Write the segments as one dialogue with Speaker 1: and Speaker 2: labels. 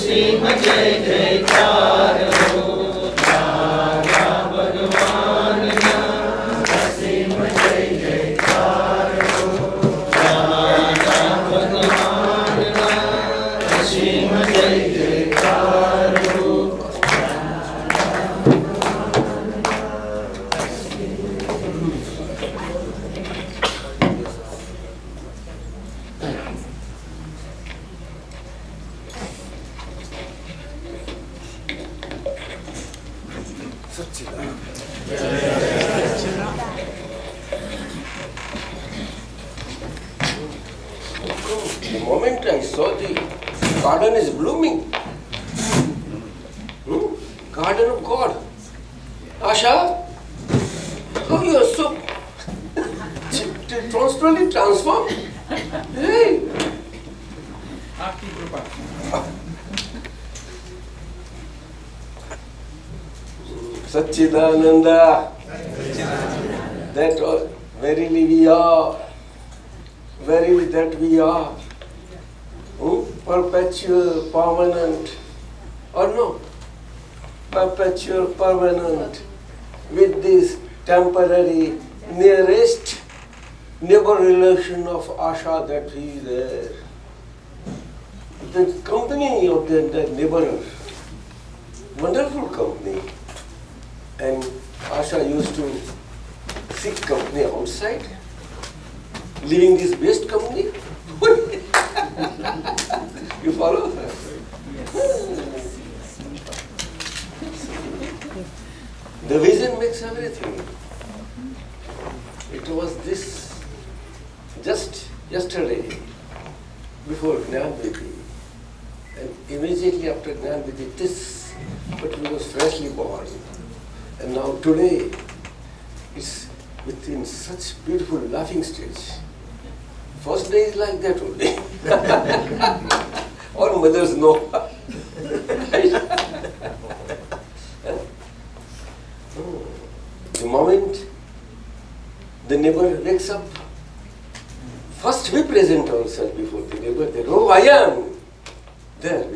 Speaker 1: असीम जय जयकार हो दादा भगवान ना असीम जय जयकार हो दादा भगवान ना असीम जय जयकार हो
Speaker 2: The moment I saw the garden is blooming, garden of God. Asha, how you are so totally transformed? Hey!
Speaker 3: आपकी कृपा
Speaker 2: Satchidananda. That verily we are. Verily that we are. Perpetual, permanent. Or no? Perpetual, permanent. With this temporary, nearest neighbor relation of Asha that he is there. The company of the neighbor. Wonderful company. And Asha used to seek company outside, leaving this best company. You follow? The vision makes everything. It was this just yesterday, before Gnan Vidhi, and immediately after Gnan Vidhi, this, but he was freshly born. And now today, it's within such beautiful laughing stage. First day is like that only. All mothers know. The moment the neighbor wakes up, first we present ourselves before the neighbor. That, oh, I am there,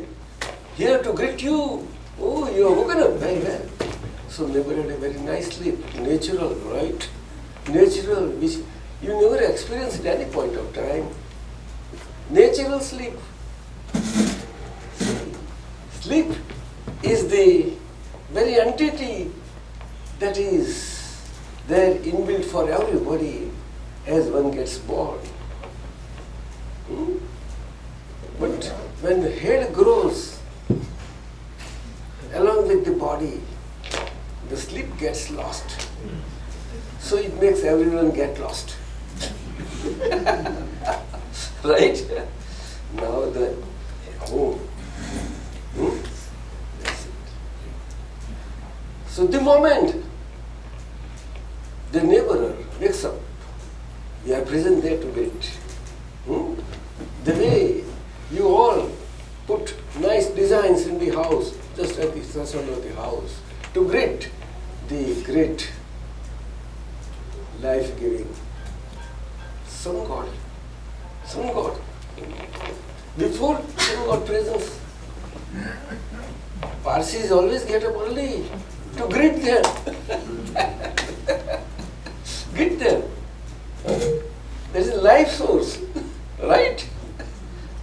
Speaker 2: here to greet you. Oh, you are woken up very well. So neighbor had a very nice sleep, natural, right? Natural, which you never experienced at any point of time. Natural sleep. Sleep is the very entity that is there inbuilt for everybody as one gets born. But when the head grows along with the body, the sleep gets lost. So it makes everyone get lost. Right? Now the home. That's it. So the moment the neighbor wakes up, we are present there to greet. The way you all put nice designs in the house, just at the threshold of the house, to greet the great life-giving sun god. Sun god. Before sun god presence, Parsis always get up early to greet them. Greet them. There is a life source, right?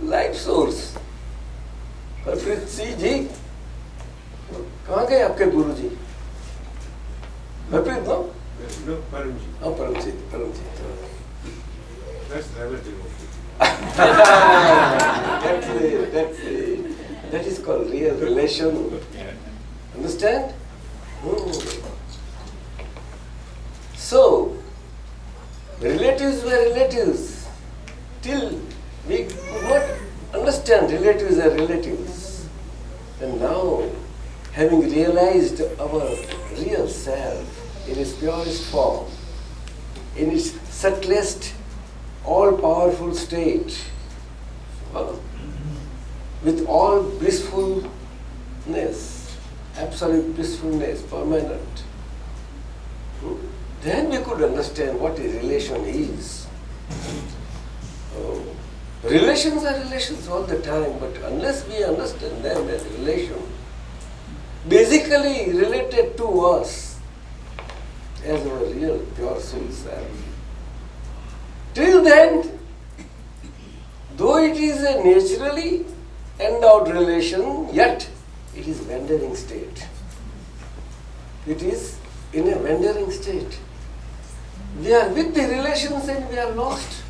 Speaker 2: Life source. Harpreet Singh ji, कहाँ गए आपके गुरु जी? Harpreet no?
Speaker 3: No, Paramji.
Speaker 2: Oh, Paramji.
Speaker 3: That's relative.
Speaker 2: That is called real relation. Understand? So, relatives were relatives till we could not understand relatives are relatives. And now, having realized our real self in its purest form, in its subtlest, all-powerful state, with all blissfulness, absolute blissfulness, permanent, then we could understand what a relation is. Relations are relations all the time, but unless we understand them as relation, basically related to us as our real pure soul self. Till then, though it is a naturally endowed relation, yet it is wandering state. It is in a wandering state. We are with the relations and we are lost.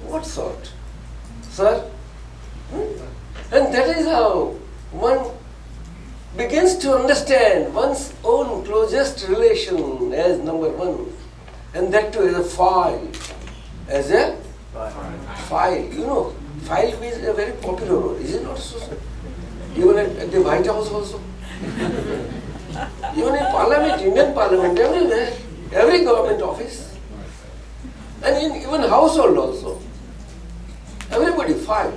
Speaker 2: What sort? Sir? And that is how one begins to understand one's own closest relation as number one, and that too as a file. As a file. You know, file is a very popular word, is it not so? Even at the White House also. Even in Parliament, Indian Parliament, everywhere, every government office. And in even household also. Everybody file.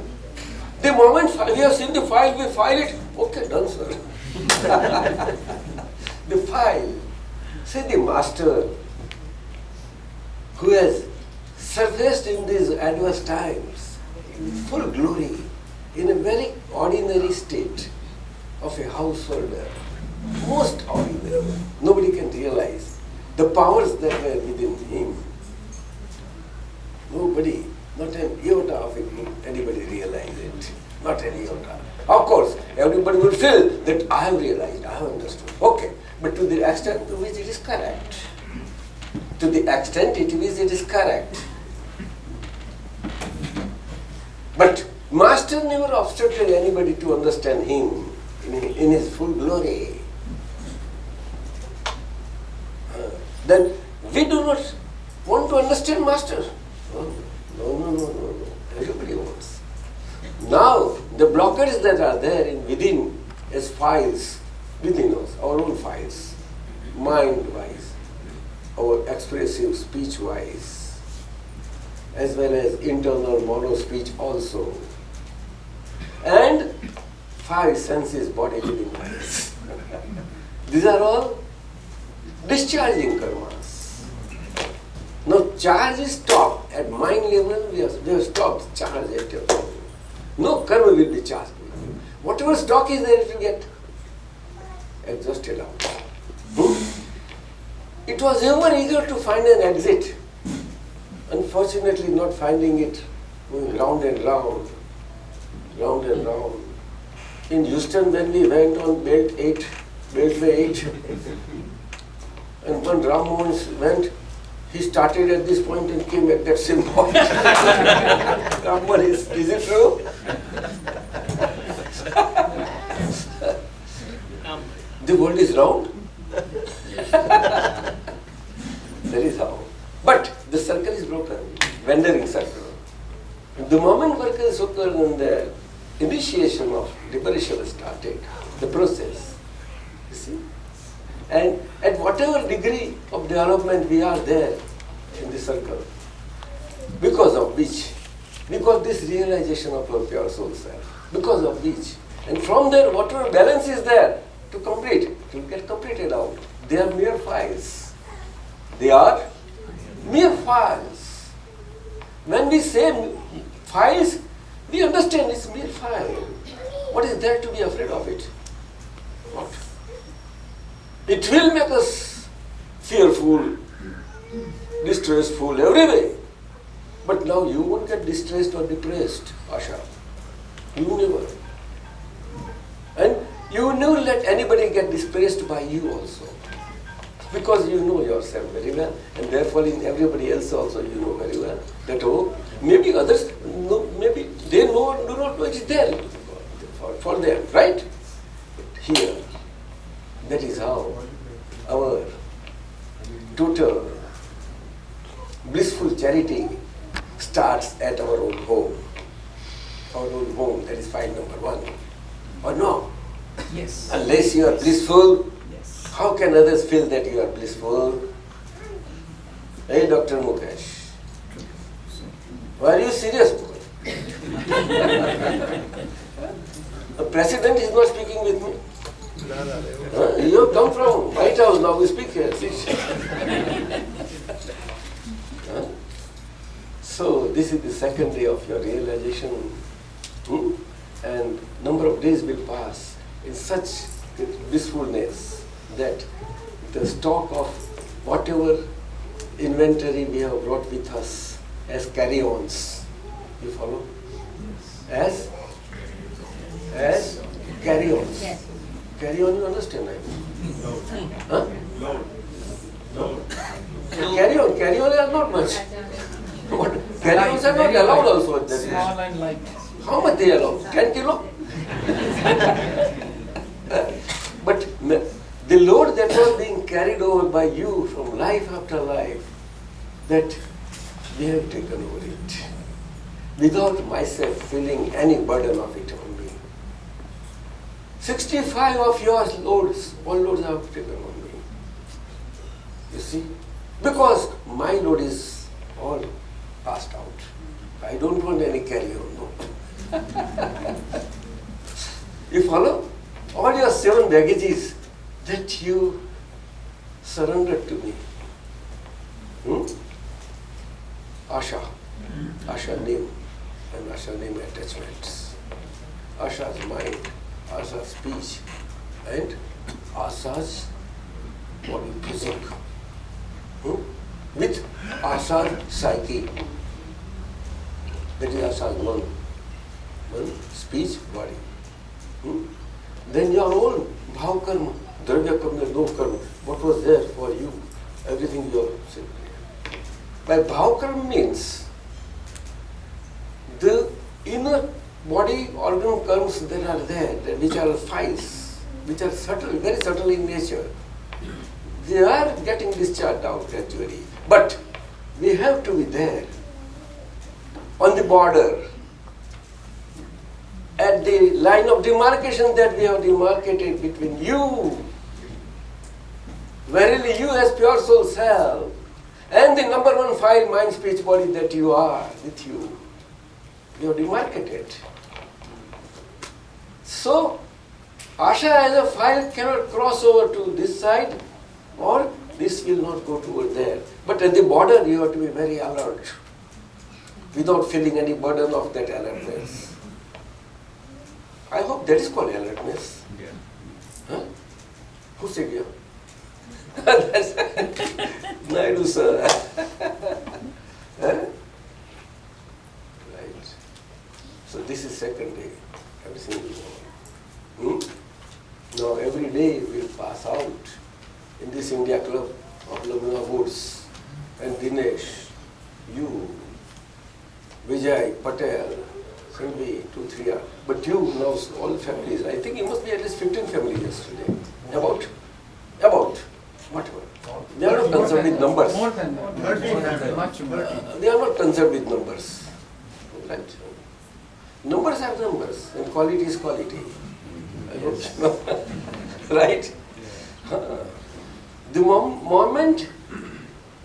Speaker 2: The moment we have seen the file, we file it. Okay, done, sir. The file. Say the master who has surfaced in these adverse times with full glory in a very ordinary state of a householder. Most ordinary. Nobody can realize the powers that were within him. Nobody, not an iota of it, anybody realize it. Not an iota. Of course, everybody would feel that I have realized, I have understood. Okay, but to the extent to which it is correct. To the extent to which it is correct. But Master never obstructed anybody to understand him in his full glory. Then we do not want to understand Master. No. Everybody wants. Now, the blockades that are there within as files, within us, our own files, mind-wise, our expressive speech-wise, as well as internal mono-speech also, and 5 senses, body, living wise. These are all discharging karmas. Now charge is stopped at mind level. We have stopped charge at your level. No karma will be charged. Whatever stock is there, it will get exhausted out. It was ever eager to find an exit. Unfortunately, not finding it, going round and round, round and round. In Houston, when we went on Beltway 8, and when Ram Mohan went, he started at this point and came at that same point. Ram Mohan, is it true? The world is round. That is how. But the circle is broken, wandering circle. The moment work is occurred and the initiation of liberation started, the process, you see. And at whatever degree of development we are there in the circle, because of which, because this realization of our pure soul self, because of which, and from there whatever balance is there to complete, it will get completed out. They are mere files. They are mere files. When we say files, we understand it's mere file. What is there to be afraid of it? What? It will make us fearful, distressful, every way. But now you won't get distressed or depressed, Asha. You never. And you never let anybody get depressed by you also. Because you know yourself very well, and therefore in everybody else also you know very well that, oh, maybe others, maybe they do not know it is there for them, right? But here, that is how our total blissful charity starts at our own home. Our own home, that is file number 1. Or no?
Speaker 1: Yes.
Speaker 2: Unless you are blissful,
Speaker 1: Yes.
Speaker 2: how can others feel that you are blissful? Hey, Dr. Mukesh, are you serious? The president is not speaking with me. You have come from White House, now we speak here. So this is is the second day of your realization. And number of days will pass in such blissfulness that the stock of whatever inventory we have brought with us as carry-ons, you follow? As carry-ons.
Speaker 1: Yes.
Speaker 2: Carry-on, you understand? Right? Huh?
Speaker 3: Load. Load.
Speaker 2: Carry-on are not much. But carry-ons are not allowed also. That is.
Speaker 4: Small and light.
Speaker 2: How much they allow? 10 kilo? But the load that was being carried over by you from life after life, that we have taken over it without myself feeling any burden of it on me. 65 of your loads, all loads I have taken on me. You see? Because my load is all passed out. I don't want any carry-on load. You follow? All your 7 baggages that you surrendered to me. Asha name and Asha name attachments. Asha's mind, Asha's speech, and Asha's body physique. With Asha's psyche. That is Asha's one speech, body. Then your own bhav karma, dravya karma, no karma, what was there for you, everything you are saying. By bhav karma means the inner body organ karmas that are there, which are files, which are subtle, very subtle in nature, they are getting discharged out gradually. But we have to be there, on the border, at the line of demarcation that we have demarcated between you, verily you as pure soul self, and the number 1 file, mind, speech, body that you are with you. You have demarcated. So, Asha as a file cannot cross over to this side, or this will not go toward there. But at the border you have to be very alert, without feeling any burden of that alertness. I hope that is called alertness.
Speaker 3: Yeah.
Speaker 2: Huh? Who said yeah? That's Naidu sir. Huh? Right. So this is second day. Everything will go on. Now every day will pass out in this India Club of Lamina Woods and Dinesh, you, Vijay, Patel, Singvi, 2, 3 are. But you know all families. I think you must be at least 15 families yesterday. About whatever. They are not concerned with numbers.
Speaker 4: More than that. Much more.
Speaker 2: They are not concerned with numbers. Right? Numbers are numbers, and quality is quality. I hope you know. Right? The moment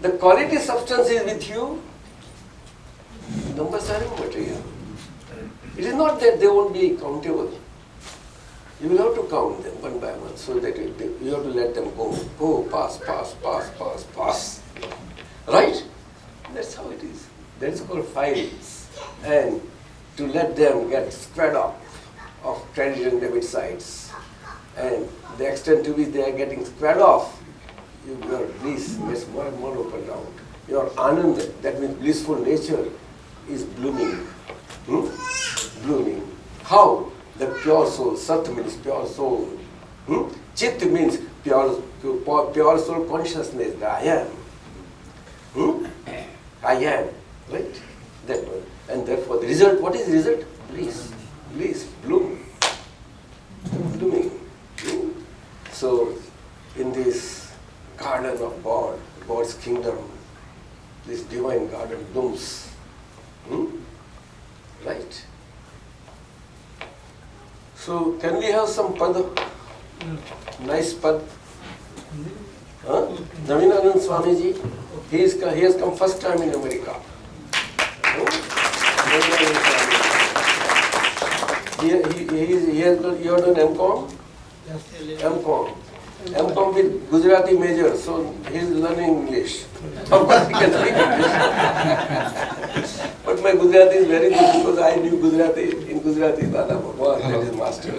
Speaker 2: the quality substance is with you, numbers are immaterial. It is not that they won't be countable. You will have to count them one by one, so that you have to let them go, pass. Right? That's how it is. That's called files. And to let them get spread up of credit and debit sides. And the extent to which they are getting spread off, your bliss gets more and more opened out. Your anand, that means blissful nature, is blooming. Blooming. How? The pure soul. Sat means pure soul. Chit means pure soul consciousness, the I am. I am. Right? That one. And therefore the result, what is the result? Bliss. Bliss. Bloom. Blooming. So, in this garden of God, God's kingdom, this divine garden blooms. Right? So, can we have some pad? Nice pad? Huh? Navinanand Swamiji, he has come first time in America. He has done, you have done MCOM?
Speaker 4: Yes.
Speaker 2: MCOM. M.Com with Gujarati major, so he is learning English. Of course he can speak English. But my Gujarati is very good because I knew Gujarati. In Gujarati, Dada Bhagwan, that is master.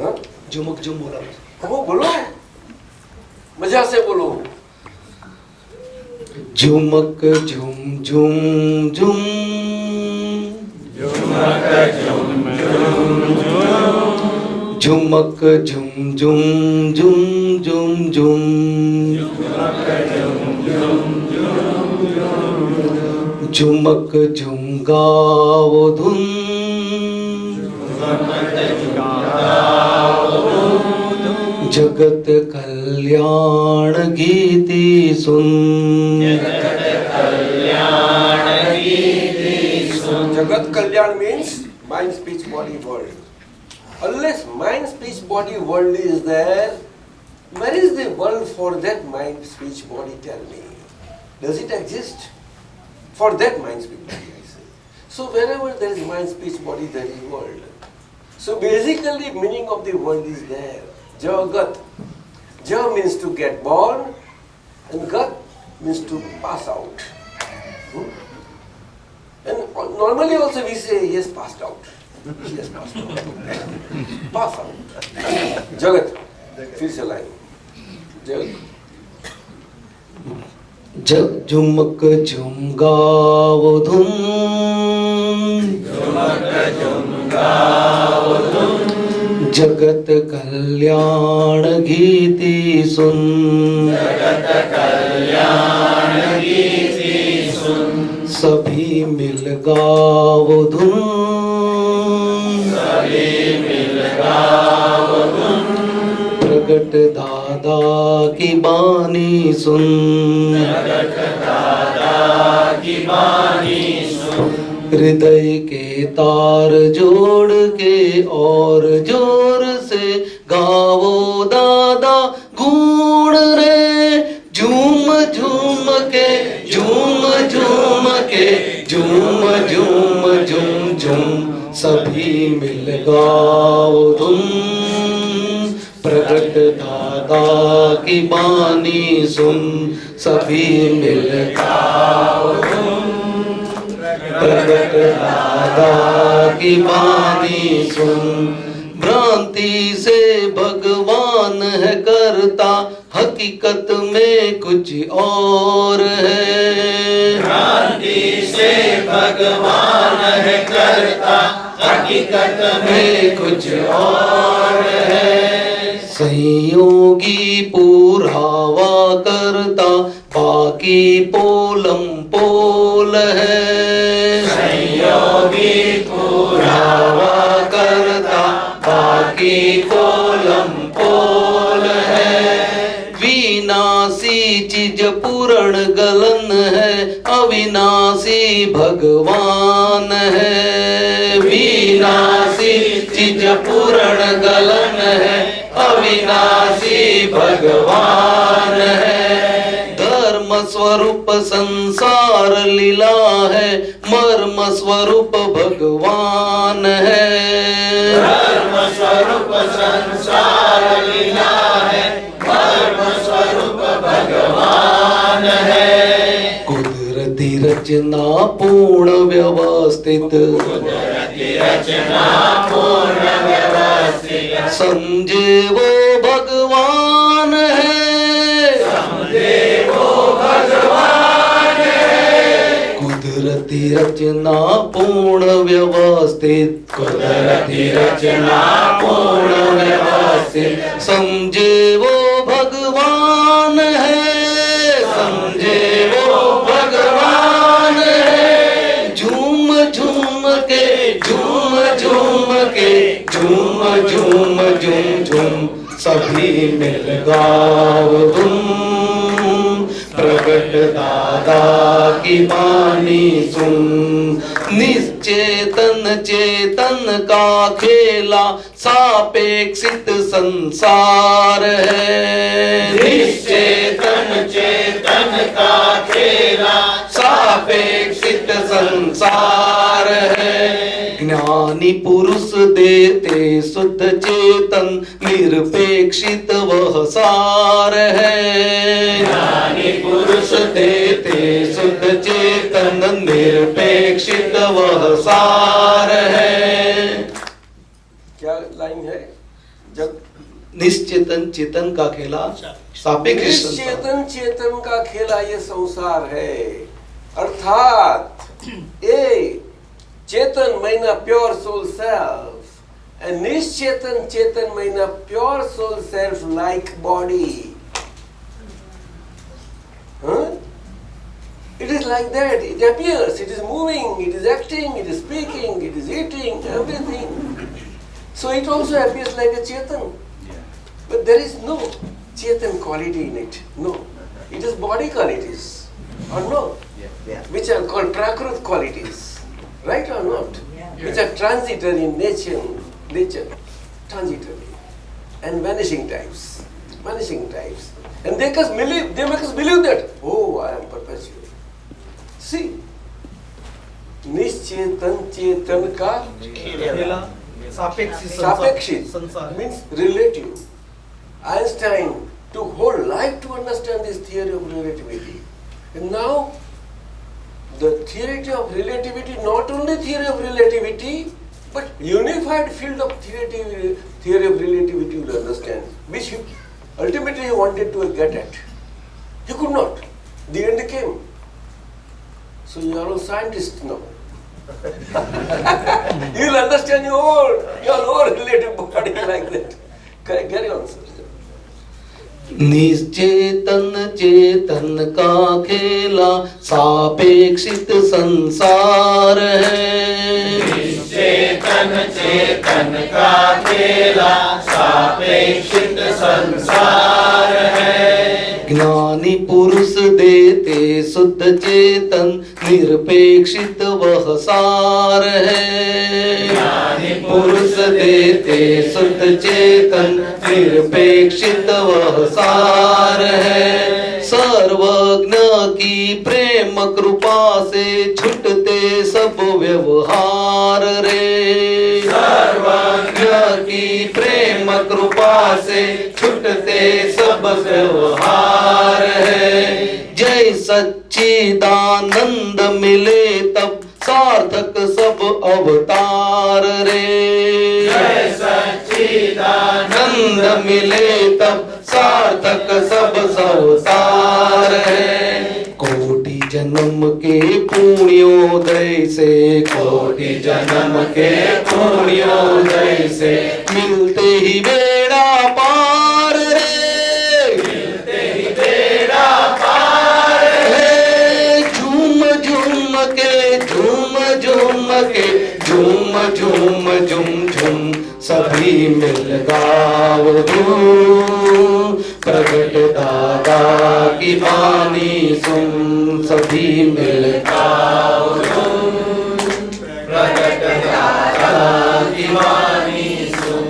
Speaker 2: Huh?
Speaker 1: झुमुक झुम बोला
Speaker 2: Oh, बोलो मजा से बोलो
Speaker 1: झुमक झुम झुम झुम झुमक झुम झुम झुम झुम झुम झुमक झुम गाओ धुन जगत कल्याण गीति सुन
Speaker 2: Jagat Kalyan means mind, speech, body, world. Unless mind, speech, body, world is there, where is the world for that mind, speech, body? Tell me. Does it exist? For that mind, speech, body, I say. So wherever there is mind, speech, body, there is world. So basically meaning of the world is there. Jagat. Ja means to get born and Gat means to pass out. And normally also we say he has passed out. He has passed out. Pass out. Jagat. फिर से line. Jagat.
Speaker 1: झुमक झुम गाओ धुन जगत कल्याण गीति सुन सभी मिल गाओ धुन प्रगट दादा की बानी सुन हृदय के तार जोड़ के और जोर से गाओ दादा गुण रे झूम झूम के झूम झूम के झूम झूम झूम झूम सभी मिल गाओ धुन प्रगट दादा की बानी सुन सभी मिल गाओ धुन प्रगट दादा की बानी सुन भ्रांति से भगवान है करता हकीकत में कुछ और है
Speaker 5: भ्रांति से भगवान है करता हकीकत में कुछ और है
Speaker 1: संयोगी पुरावा करता बाकी पोलम पोल है
Speaker 5: संयोगी
Speaker 1: पुरावा करता बाकी पोलम पोल है विनाशी चीज पूर्ण गलन है अविनाशी भगवान है विनाशी चीज पूर्ण गलन है अविनाशी भगवान है धर्म स्वरूप संसार लीला है मर्म स्वरूप भगवान है
Speaker 5: धर्म स्वरूप संसार लीला है मर्म स्वरूप भगवान है
Speaker 1: कुदरती रचना पूर्ण व्यवस्थित
Speaker 5: कुदरती रचना पूर्ण व्यवस्थित
Speaker 1: समझे वो भगवान है
Speaker 5: समझे वो भगवान है
Speaker 1: कुदरती रचना पूर्ण व्यवस्थित
Speaker 5: कुदरती रचना पूर्ण व्यवस्थित
Speaker 1: समझे वो भगवान है समझे वो भगवान है झूम झूम के झूम झूम के झूम झूम झूम झूम सभी मिल गाओ धुन प्रगट दादा की बानी सुन निश्चेतन चेतन का खेला सापेक्षित संसार है
Speaker 5: निश्चेतन चेतन का खेला
Speaker 1: सापेक्षित संसार है ज्ञानी पुरुष देते शुद्ध चेतन निरपेक्षित वह सार है।
Speaker 5: ज्ञानी पुरुष
Speaker 1: देते शुद्ध चेतन निरपेक्षित वह सार है।
Speaker 2: क्या लाइन है? जब
Speaker 1: निश्चेतन चेतन का खेला सापेक्ष संसार।
Speaker 2: निश्चेतन चेतन का खेला ये संसार है, अर्थात ये चेतन महीना प्योर सोल सेल्फ एंड निश्चेतन चेतन महीना pure soul self like body. It is like that. It appears, it is moving, it is acting, it is speaking, it is eating, everything. So it also appears like a Chetan. But there is no Chetan quality in it. No. It is body qualities. Or no? Which are called Prakrut qualities. Right or not? Which are transitory in nature. Transitory. And vanishing types. Vanishing types. And they make us believe that, oh, I am perpetual. See, निश्चेतन चेतन का
Speaker 4: खेला
Speaker 2: सापेक्षित means relative. Einstein took whole life to understand this theory of relativity. And now, the theory of relativity, not only theory of relativity, but unified field of theory of relativity will understand, which he ultimately he wanted to get at. He could not. The end came. So you are all scientists now. You will understand your own relative body like that. Carry on, sir.
Speaker 1: निश्चेतन चेतन का खेला सापेक्षित संसार है।
Speaker 5: निश्चेतन चेतन का खेला सापेक्षित संसार है।
Speaker 1: ज्ञानी पुरुष देते शुद्ध चेतन निरपेक्षित वह सार है।
Speaker 5: ज्ञानी
Speaker 1: पुरुष देते शुद्ध चेतन निरपेक्षित वह सार है। सर्वज्ञ की प्रेम कृपा से छुटते सब व्यवहार रे। सर्वज्ञ की प्रेम कृपा से छुटते सब व्यवहार है। जय सच्चिदानंद मिले तब सार्थक सब अवतार रे।
Speaker 5: जय सच्चिदानंद
Speaker 1: मिले तब सार्थक सब अवतार है। कोटि जन्म के पुण्योदय से कोटि जन्म के पुण्योदय से मिलते ही बेड़ा पार रे।
Speaker 5: मिलते ही बेड़ा पार
Speaker 1: है। झूम झूम के झूम झूम के झूम झूम झूम झूम सभी मिल गाओ धूम। प्रगट दादा की वाणी सुन सभी मिल गाओ धूम। प्रगट दादा की वाणी सुन।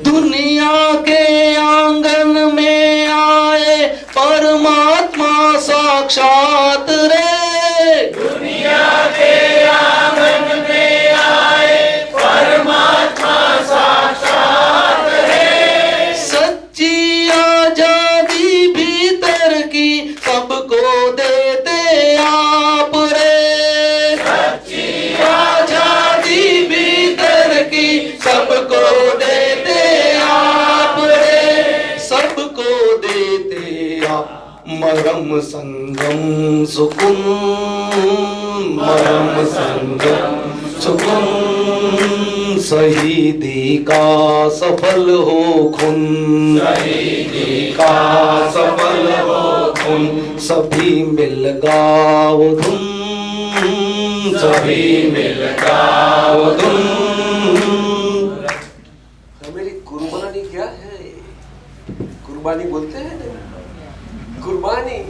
Speaker 1: दुनिया के आंगन में आए परमात्मा साक्षात रे।
Speaker 5: दुनिया के आंगन में आए परमात्मा साक्षात है।
Speaker 1: सच्ची आजादी भीतर की सबको देते आप रे।
Speaker 5: सच्ची
Speaker 1: आजादी भीतर की सबको देते आप रे। सबको देते आप। मरम संगम सुकुन मरम संगम सुकुन। शहीदी का सफल हो खुन। शहीदी का सफल हो खुन। सभी मिल गाओ धुन। सभी मिल गाओ धुन।
Speaker 2: मेरी कुर्बानी क्या है? कुर्बानी बोलते हैं ना, कुर्बानी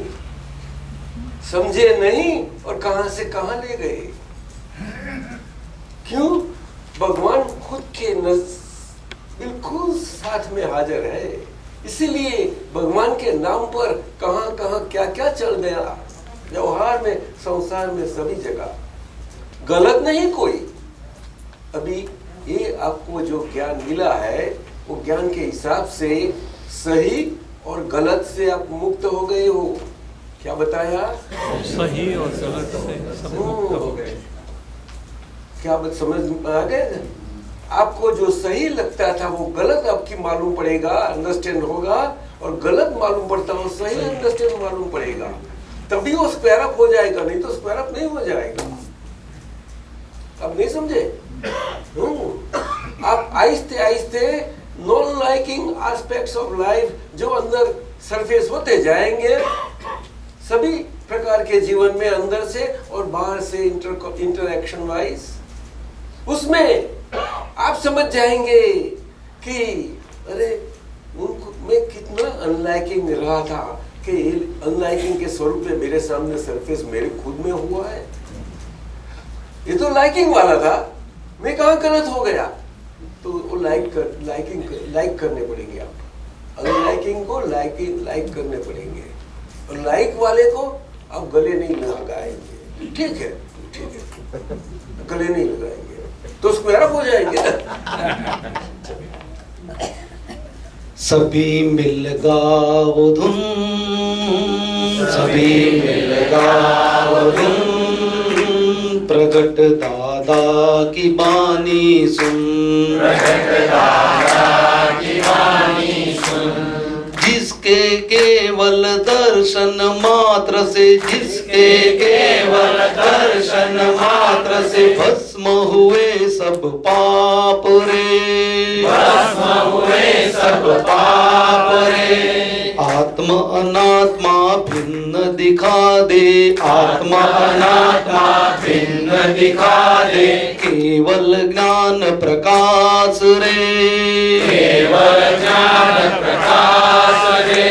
Speaker 2: समझे नहीं और कहां से कहां ले गए। क्यों? भगवान खुद के बिल्कुल साथ में हाजिर है, इसीलिए भगवान के नाम पर कहां कहां क्या क्या चल गया व्यवहार में, संसार में, सभी जगह। गलत नहीं कोई, अभी ये आपको जो ज्ञान मिला है वो ज्ञान के हिसाब से सही और गलत से आप मुक्त हो गए हो। क्या बताया?
Speaker 3: सही और गलत से सब मुक्त हो गए।
Speaker 2: क्या बात समझ में आ गए? आपको जो सही लगता था वो गलत आपकी मालूम पड़ेगा, अंडरस्टैंड होगा, और गलत मालूम पड़ता हो सही अंडरस्टैंड मालूम पड़ेगा, तभी वो स्क्वायर अप हो जाएगा, नहीं तो स्क्वायर अप नहीं हो जाएगा। अब नहीं समझे? आप आहिस्ते आहिस्ते non liking aspects of life जो अंदर सरफेस होते जाएंगे, सभी प्रकार के जीवन में अंदर से और बाहर से इंटरएक्शन वाइज, उसमें आप समझ जाएंगे कि अरे उनको मैं कितना अनलाइकिंग रहा था कि अनलाइकिंग के स्वरूप में मेरे सामने सरफेस मेरे खुद में हुआ है। ये तो लाइकिंग वाला था, मैं कहाँ गलत हो गया? तो वो लाइक करने पड़ेंगे आप, अनलाइकिंग को लाइक करने पड़ेंगे, और लाइक वाले को आप गले नहीं लगाएंगे। ठीक है, गले नहीं लगाएंगे तो स्क्वायर अप हो जाएंगे।
Speaker 1: सभी मिल गाओ धुन, सभी मिल गाओ धुन, प्रगट दादा की बानी सुन,
Speaker 5: प्रगट दादा की बानी सुन।
Speaker 1: जिसके केवल दर्शन मात्र से, जिसके केवल दर्शन मात्र से भस्म हुए सब पाप रे,
Speaker 5: भस्म हुए सब पाप रे।
Speaker 1: आत्मा अनात्मा भिन्न दिखा दे, आत्मा अनात्मा
Speaker 5: भिन्न दिखा दे।
Speaker 1: केवल ज्ञान प्रकाश रे,
Speaker 5: केवल ज्ञान प्रकाश रे।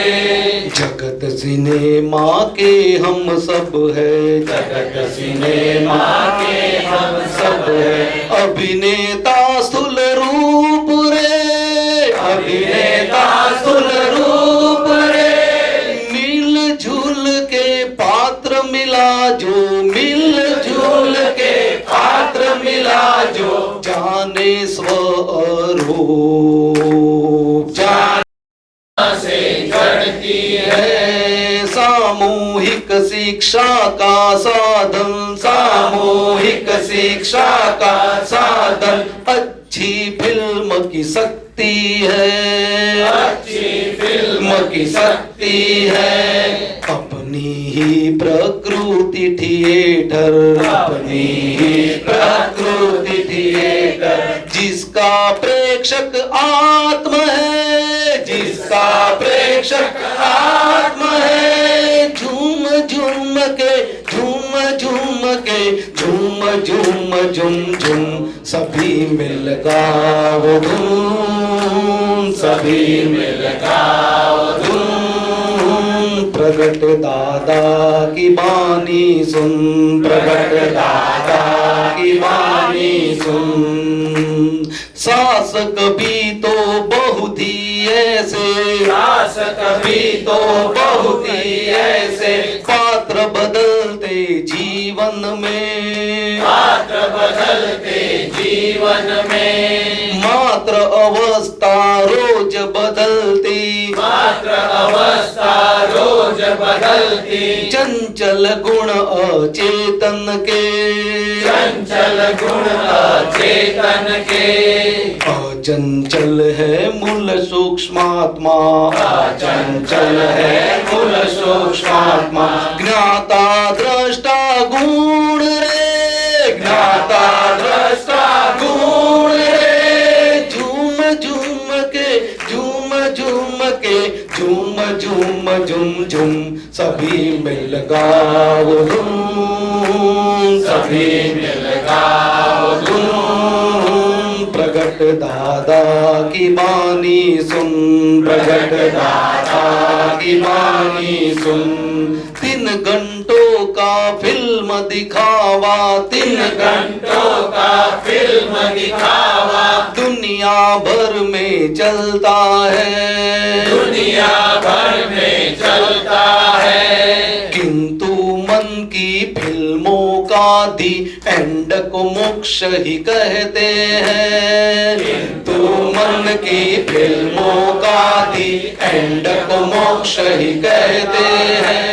Speaker 1: जगत सिनेमा के हम सब है,
Speaker 5: जगत सिनेमा के हम सब है।
Speaker 1: अभिनेता स्थूल रूप रे,
Speaker 5: अभिनेता स्थूल रूप रे।
Speaker 1: मिलजुल के पात्र मिला जो, मिलजुल के
Speaker 5: पात्र मिला जो।
Speaker 1: जाने स्वरूप,
Speaker 5: जान से जड़ती है।
Speaker 1: सामूहिक शिक्षा का साधन, सामूहिक शिक्षा का साधन अच्छी फिल्म की शक्ति है,
Speaker 5: अच्छी फिल्म की शक्ति है।
Speaker 1: अपनी ही प्रकृति थिएटर,
Speaker 5: अपनी ही प्रकृति थिएटर।
Speaker 1: जिसका प्रेक्षक आत्मा है, जिसका प्रेक्षक आत्मा है। झूम झूम के, झूम झूम के, झूम झूम झूम झूम, सभी मिल गाओ धूम, सभी मिल गाओ धूम। प्रगट दादा की बानी सुन, प्रगट दादा की बानी सुन। शासक भी तो बहुत ही ऐसे,
Speaker 5: शासक भी तो बहुत ही ऐसे।
Speaker 1: पात्र बदलते जीवन में,
Speaker 5: पात्र बदलते जीवन में।
Speaker 1: मात्र अवस्था रोज बदलती,
Speaker 5: मात्र अवस्था रोज बदलती।
Speaker 1: चंचल गुण अचेतन के,
Speaker 5: चंचल गुण अचेतन के।
Speaker 1: अचंचल है मूल सूक्ष्मात्मा,
Speaker 5: चंचल है मूल सूक्ष्मात्मा।
Speaker 1: ज्ञाता दृष्टा गुण रे, ज्ञाता दृष्टा गुण रे। झूम झूम के, झूम झूम के, झूम झूम झूम झूम, सभी मिल गाओ धूम,
Speaker 5: सभी मिल गाओ
Speaker 1: धूम। प्रगट दादा की बानी सुन, प्रगट दादा की बानी सुन। 3 घंटों का फिल्म दिखावा, 3
Speaker 5: घंटों का फिल्म दिखावा।
Speaker 1: दुनिया भर में चलता है,
Speaker 5: दुनिया भर में चलता है।
Speaker 1: किंतु मन की फिल्मों का दी एंड को मोक्ष ही कहते हैं। किंतु मन की फिल्मों का दी एंड को मोक्ष ही कहते हैं।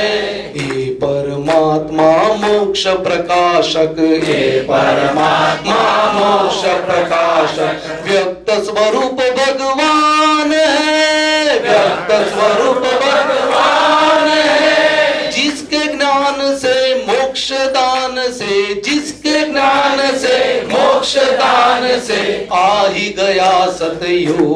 Speaker 1: ये परमात्मा मोक्ष प्रकाशक, ये परमात्मा मोक्ष प्रकाशक व्यक्त स्वरूप भगवान है, व्यक्त स्वरूप भगवान है। जिसके ज्ञान से मोक्ष दान से, जिसके ज्ञान से मोक्ष दान से आ ही गया सतयुग,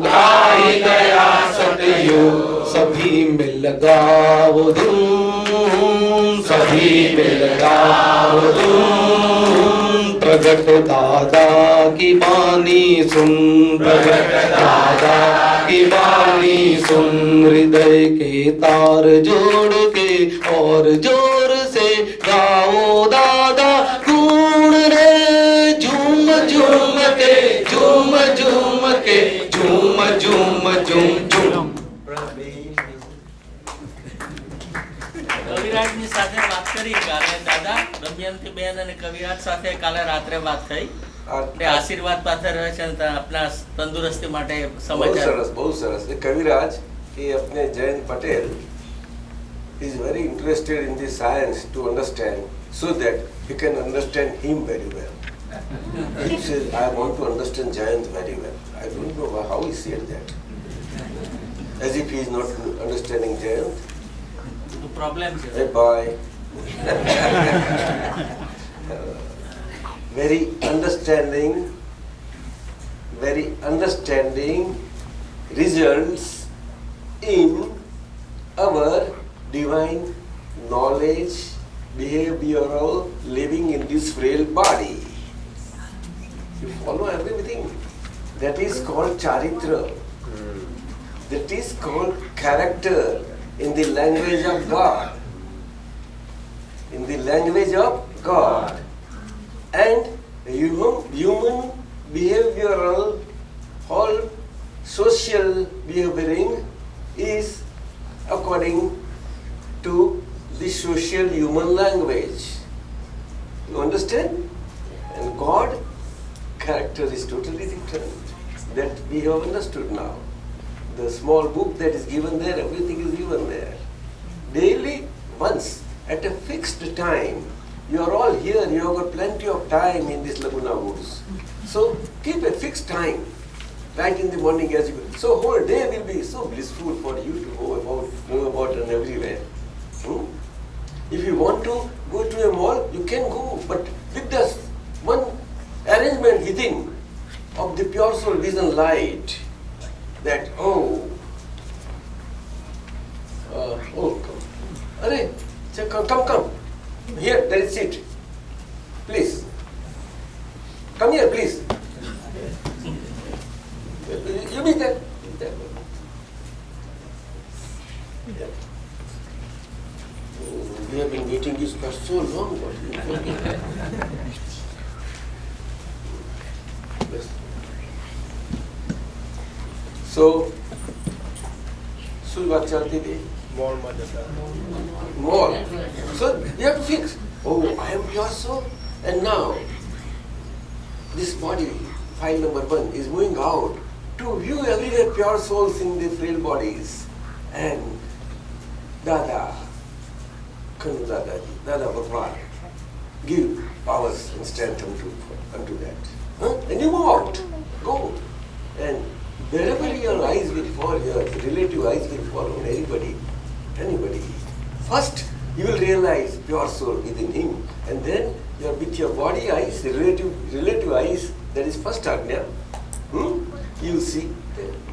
Speaker 1: आ ही गया सतयुग। सभी मिल गाओ धूम, सभी मिल गाओ धूम। प्रगट दादा की वाणी सुन, प्रगट दादा की वाणी सुन। हृदय के तार जोड़ के और जोर से गाओ दादा गुण रे। झूम झूम के, झूम झूम के, झूम झूम झूम झूम।
Speaker 6: કવિરાજની સાથે વાત કરી કાલે દાદા દમયંતી બેન અને કવિરાજ સાથે કાલે રાત્રે વાત થઈ એટલે આશીર્વાદ પાત્ર રહે છે અને આપના તંદુરસ્તી માટે
Speaker 2: बहुत
Speaker 6: સમાચાર
Speaker 2: सरस, बहुत सरस। कविराज ये अपने Jayant Patel is very interested in the science to understand, so that he can understand him very well. He says, I want to understand Jayant very well. I don't know how he said that. As if he is not understanding Jayant.
Speaker 6: Problem છે
Speaker 2: Hey, bye. Very understanding results in our divine knowledge, behavioral living in this frail body. You follow everything. That is called charitra. That is called character in the language of God. In the language of God. And human behavioral, whole social behaving is according to the social human language. You understand? And God character is totally different. That we have understood now. The small book that is given there, everything is given there. Daily, once, at a fixed time, you are all here, you have got plenty of time in this Laguna Woods. So keep a fixed time, right in the morning as you go. So whole day will be so blissful for you to move about and everywhere. If you want to go to a mall, you can go, but with this one arrangement within of the pure soul vision light, that come. Arey, come. Here, there is seat. Please. Come here, please. You be there. Yeah. We have been waiting this for so long. Yes. So, बात चलती थी mall. So we have to fix. Oh, I am pure soul, and now this body, file number 1, is moving out to view everywhere pure souls in the frail bodies. And Dada, Kanu Dadaji, Dada Bhagwan, give powers and strength unto that. And you move out, go, and wherever your eyes will fall, your relative eyes will fall on anybody. First, you will realize pure soul within him, and then with your body eyes, relative eyes, that is first ajna, you will see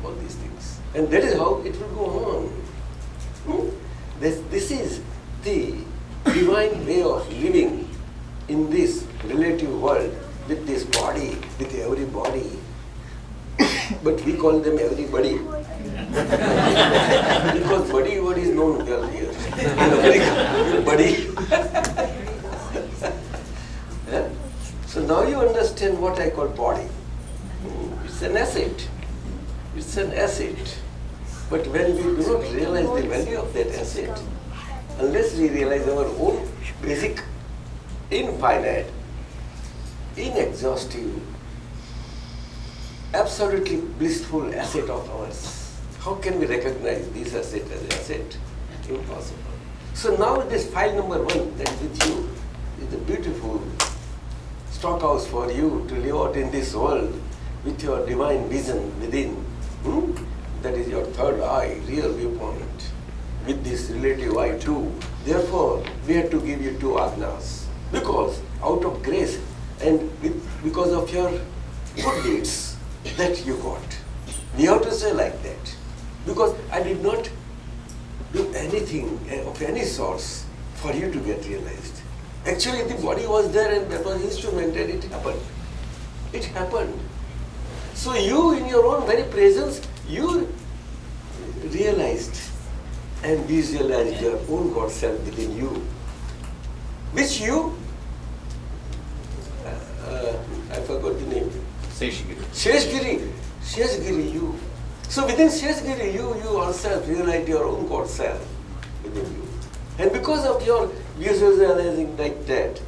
Speaker 2: all these things. And that is how it will go on. This is the divine way of living in this relative world, with this body, with everybody. But we call them everybody. Because body word is known well here. In America, body. Yeah? So now you understand what I call body. It's an asset. It's an asset. But when we do not realize the value of that asset, unless we realize our own basic infinite, inexhaustive, absolutely blissful asset of ours. How can we recognize this asset as an asset? Impossible. So now this file number 1 that is with you is a beautiful stockhouse for you to live out in this world with your divine vision within. That is your third eye, real viewpoint, with this relative eye too. Therefore, we had to give you 2 ajnas, because out of grace and because of your good deeds that you got. We have to say like that. Because I did not do anything of any source for you to get realized. Actually, the body was there and that was instrument and it happened. It happened. So you, in your own very presence, you realized and visualized your own God self within you, which you, I forgot the name. Sheshgiri, you. So within Sheshgiri, you yourself realize your own God self within you. And because of your visualizing like that,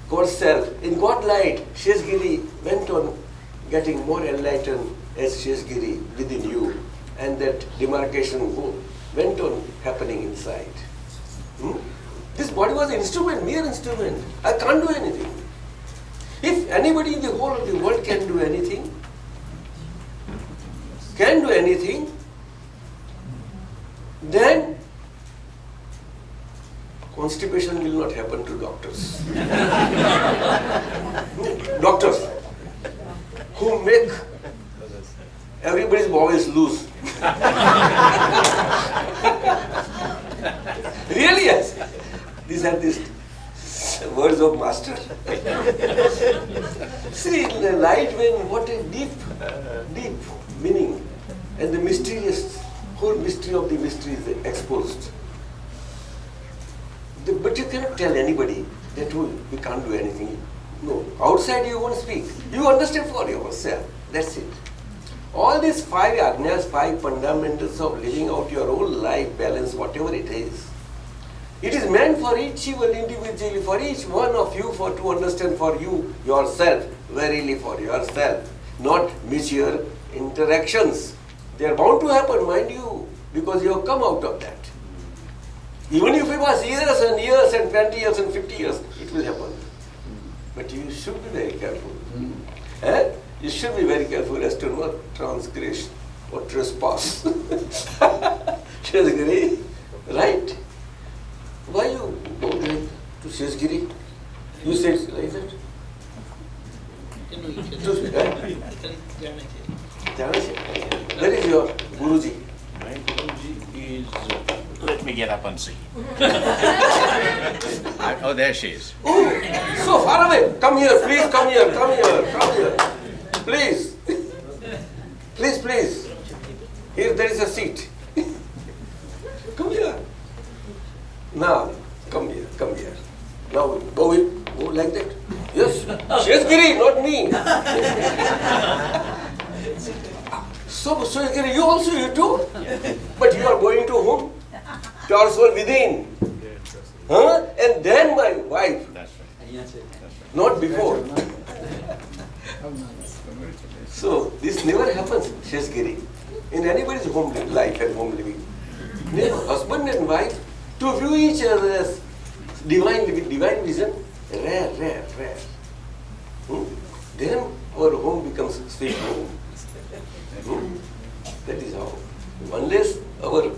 Speaker 2: God self, in God light, Sheshgiri went on getting more enlightened as Sheshgiri within you. And that demarcation went on happening inside. This body was an instrument, mere instrument. I can't do anything. If anybody in the whole of the world can do anything, then constipation will not happen to doctors. Doctors who make everybody's bowels loose. Really, yes. These are these words of master. See, in the light when what a deep meaning and the mysterious, whole mystery of the mystery is exposed. But you cannot tell anybody that we can't do anything. No, outside you won't speak. You understand for yourself. That's it. All these 5 ajnas, 5 fundamentals of living out your own life balance, whatever it is meant for each individually, for each one of you, to understand for you yourself, verily for yourself, not mutual interactions. They are bound to happen, mind you, because you have come out of that. Even if it was years and years and 20 years and 50 years, it will happen. But you should be very careful. You should be very careful as to not transgress or trespass. Sheshgiri, right? Why you go there to Sheshgiri? You said like that? Where is your Guruji?
Speaker 5: My Guruji is. Let me get up and see. Oh, there she is.
Speaker 2: Oh, so far away. Come here, please. Come here. Please. Please. Here there is a seat. Come here. Now, come here. Now, go like that. Yes, Sheshgiri, not me. So Sheshgiri, you too? But you are going to whom? To our soul within. And then my wife.
Speaker 5: That's right.
Speaker 2: Not before. So this never happens, Sheshgiri, in anybody's home life and home living. Never. Husband and wife to view each other as divine vision, rare. Then our home becomes sweet home. That is how. Unless our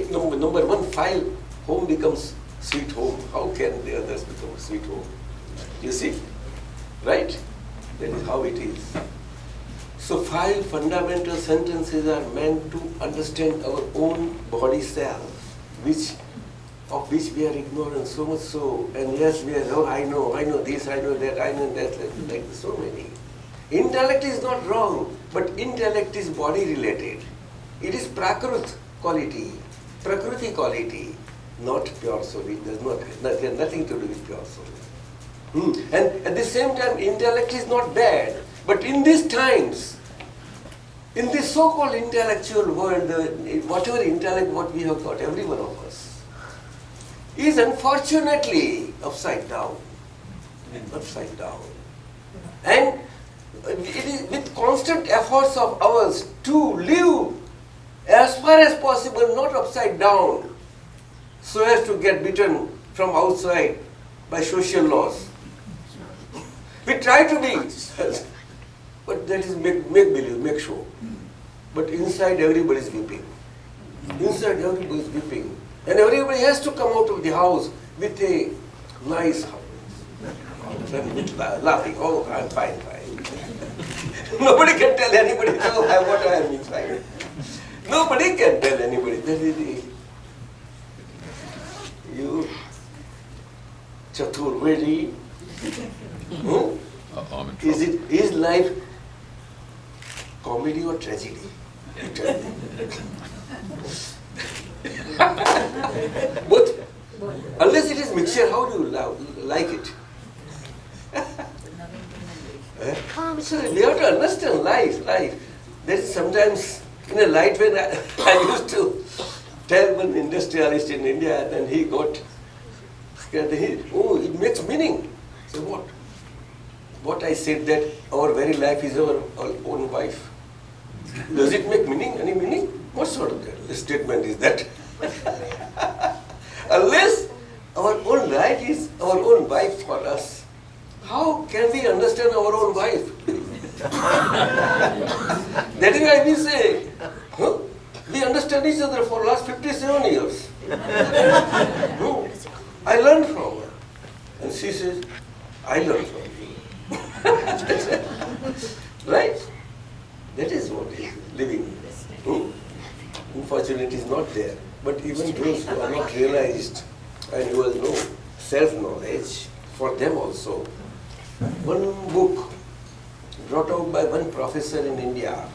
Speaker 2: number 1 file home becomes sweet home, how can the others become sweet home? You see? Right? That is how it is. So 5 fundamental sentences are meant to understand our own body self, of which we are ignorant so much so. And yes, we are, I know this, I know that, like so many. Intellect is not wrong, but intellect is body related. It is prakriti quality, not pure soul. It does not have nothing to do with pure soul. And at the same time, intellect is not bad. But in these times, in this so-called intellectual world, whatever intellect what we have got, every one of us, is unfortunately upside down. upside down. And it is with constant efforts of ours to live as far as possible, not upside down, so as to get beaten from outside by social laws. We try to be, but that is make believe, make show. But inside everybody is weeping. Inside everybody is weeping. And everybody has to come out of the house with a nice house. And with laughing, oh, I'm fine. Nobody can tell anybody, no, what I am inside. Nobody can tell anybody. That is the, you, Chaturvedi. Is life comedy or tragedy? You tell me. Both. Unless it is mixture, how do you like it? So we have to understand life. There is sometimes in a light when I used to tell one industrialist in India, and he got scared. It makes meaning. So what? What I said that our very life is our own wife. Does it make meaning? Any meaning? What sort of statement is that? Unless our own life is our own wife for us, how can we understand our own wife? That is why we say, we understand each other for last 57 years. I learned from her. And she says, I learned from you. Right? That is what is living. Unfortunately, it is not there. But even those who are not realized and who have no self-knowledge, for them also, one book brought out by one professor in India,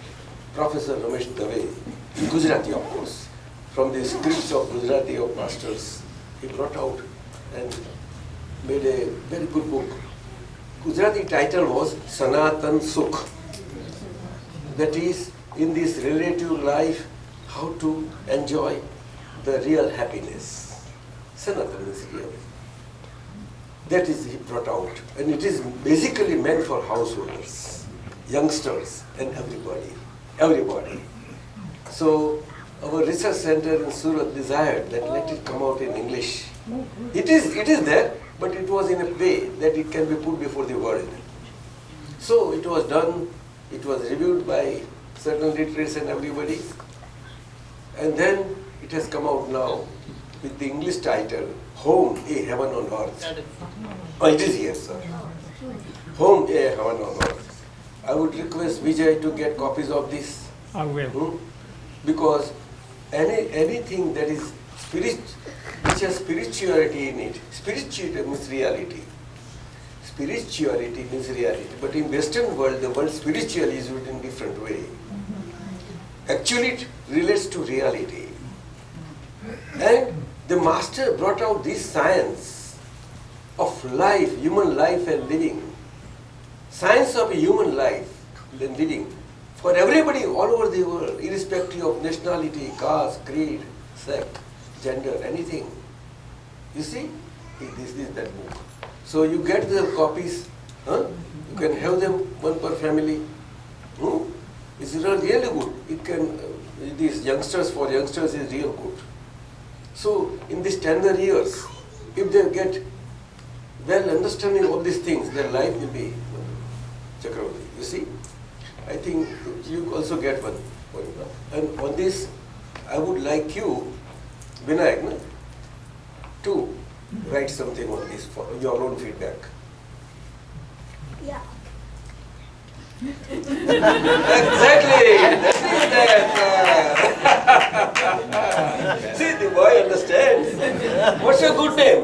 Speaker 2: Professor Ramesh Dave, in Gujarati of course, from the scripts of Gujarati of masters, he brought out and made a very good book. Gujarati title was Sanatan Sukh. That is, in this relative life, how to enjoy the real happiness. Sanatan is real. That is he brought out. And it is basically meant for householders, youngsters and everybody. So our research center in Surat desired that let it come out in English. It is there, but it was in a way that it can be put before the world. So it was done, it was reviewed by certain literates and everybody. And then it has come out now with the English title, Home, a Heaven on Earth. Oh, it is here, sir. Home, a Heaven on Earth. I would request Vijay to get copies of this.
Speaker 3: I will.
Speaker 2: Because anything that is which has spirituality in it, spirituality means reality. Spirituality means reality. But in Western world, the word spiritual is used in different way. Actually, it relates to reality. And the master brought out this science of life, human life and living. Science of human life and living for everybody all over the world, irrespective of nationality, caste, creed, sect, gender, anything. You see, this is that book. So you get the copies, you can have them one per family. It's really good. It can, these youngsters, for youngsters is real good. So in these tender years, if they get well understanding of these things, their life will be Chakravarti. You see, I think you also get one. And on this, I would like you, Vinayak, to write something on this for your own feedback.
Speaker 7: Yeah.
Speaker 2: Exactly. See, the boy understands. What's your good name?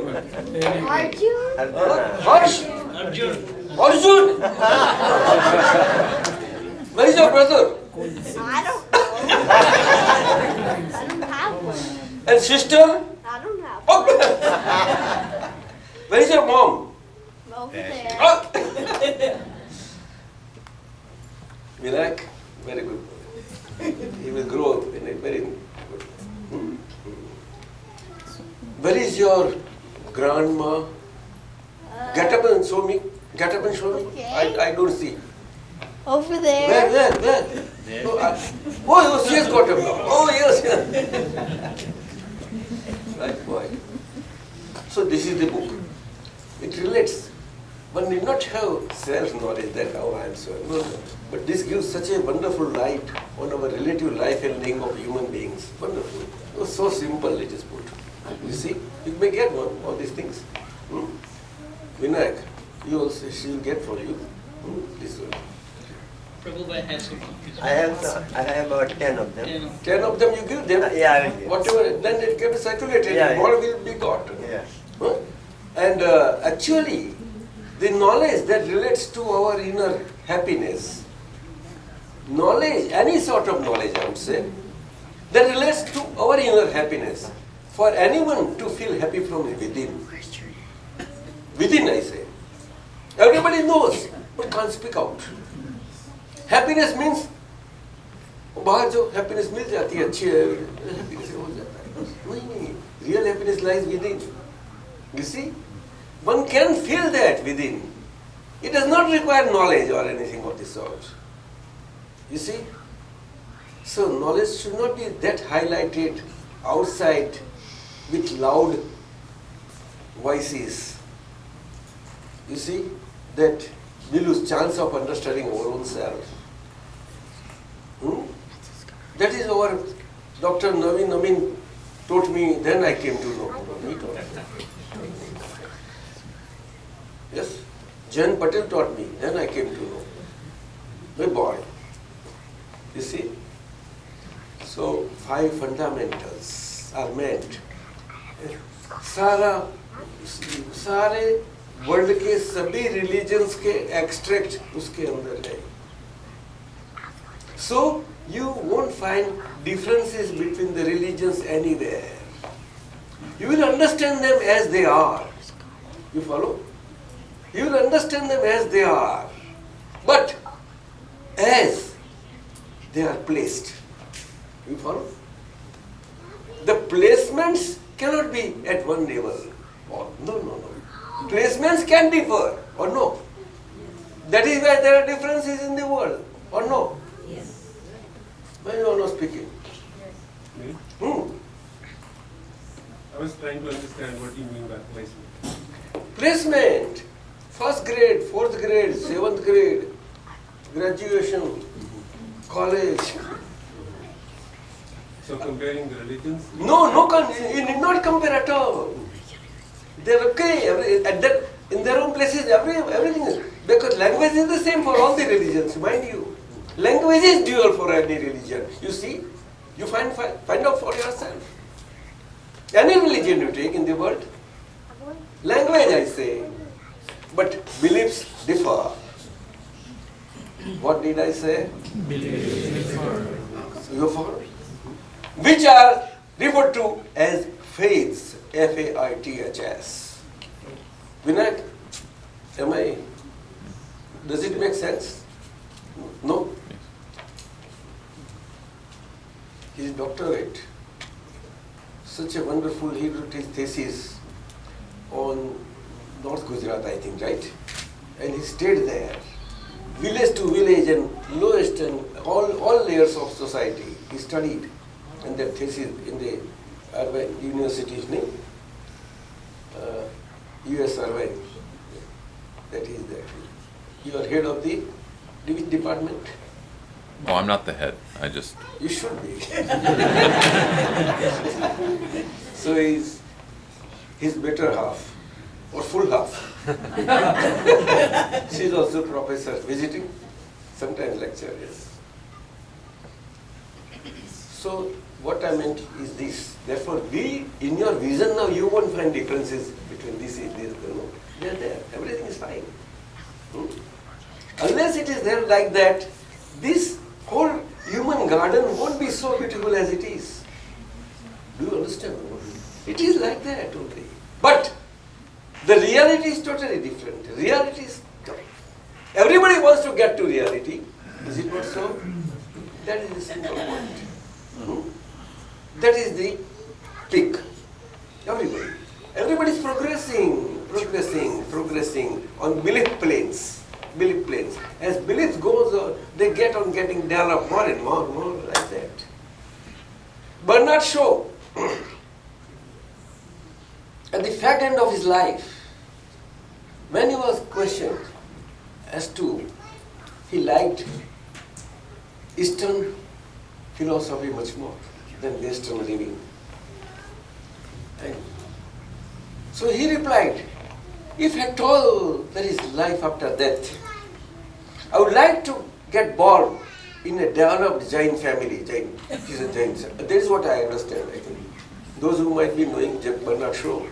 Speaker 7: Arjun?
Speaker 2: Harsh. Arjun. Where is your brother?
Speaker 7: I don't know. I don't have one.
Speaker 2: And sister?
Speaker 7: I don't have one.
Speaker 2: Oh. Where is your mom?
Speaker 7: Over there.
Speaker 2: Oh. Vinayak, very good. He will grow up in a very good. Where is your grandma? Get up and show me. Get up and show me.
Speaker 7: Okay.
Speaker 2: I don't see.
Speaker 7: Over there.
Speaker 2: Where? No, oh, she has got up now. Oh, yes. Right, boy. So this is the book. It relates. One need not have self-knowledge that how I am so. No. But this gives such a wonderful light on our relative life and being of human beings. Wonderful. It was so simple it is put. You see, you may get one of these things. Vinayak, she will get for you. This one.
Speaker 5: Prabhupada has some copies.
Speaker 8: I have about 10 of them.
Speaker 2: 10 of them you give them?
Speaker 8: Yeah, I will give.
Speaker 2: Whatever, then it can be circulated,
Speaker 8: Yeah,
Speaker 2: more will be got.
Speaker 8: Yes.
Speaker 2: Huh? And actually, the knowledge that relates to our inner happiness, knowledge, any sort of knowledge I would say, that relates to our inner happiness, for anyone to feel happy from within. Within I say. Everybody knows, but can't speak out. Happiness means बाहर जो happiness मिल जाती है अच्छी है happiness हो जाता है नहीं real happiness lies within. You see, one can feel that within. It does not require knowledge or anything of this sort. You see, so knowledge should not be that highlighted outside with loud voices. You see, that we lose chance of understanding our own self. That is our Dr. Naveen taught me, then I came to know. He taught me. Yes, Jan Patel taught me, then I came to know. My boy. You see? So, 5 fundamentals are meant. सारे world के सभी religions के extract उसके अंदर है. So you won't find differences between the religions anywhere. You will understand them as they are. You follow? You will understand them as they are. But as they are placed. You follow? The placements cannot be at one level. Oh, no. Placements can differ, or no? That is why there are differences in the world, or no?
Speaker 9: Yes.
Speaker 2: Why you are not speaking?
Speaker 3: Me? I was trying to understand what you mean by placement.
Speaker 2: Placement. First grade, 4th grade, 7th grade, graduation, college.
Speaker 3: So comparing the religions?
Speaker 2: No, you need not compare at all. They're okay, in their own places, everything is. Because language is the same for all the religions, mind you. Language is dual for any religion. You see, you find out for yourself. Any religion you take in the world, language I say, but beliefs differ. What did I say?
Speaker 3: Beliefs differ.
Speaker 2: You follow? Which are referred to as faiths, F-A-I-T-H-S. Vinayak, does it make sense? No? His doctorate, such a wonderful, he wrote his thesis on North Gujarat, I think, right? And he stayed there, village to village and lowest and all layers of society. He studied, and that thesis in the Irvine University's name, US Irvine, that is there. You are head of the which department?
Speaker 10: Oh, I'm not the head. I just.
Speaker 2: You should be. So he's his better half, or full half. She's also professor, visiting, sometimes lecture, yes. So what I meant is this. Therefore, in your vision now, you won't find differences between this and this. They're there. Everything is fine. Unless it is there like that, this whole human garden won't be so beautiful as it is. Do you understand? It is like that only. But the reality is totally different. Reality is everybody wants to get to reality. Is it not so? That is the simple point. That is the peak. Everybody is progressing. progressing on belief planes. As belief goes on, they get on getting developed more and more like that. Bernard Shaw, at the fag end of his life, when he was questioned as to he liked Eastern philosophy much more than Western living. And so he replied, if at all there is life after death, I would like to get born in a developed Jain family. Jain, he's a Jain. That is what I understand, I think. Those who might be knowing Bernard Shaw,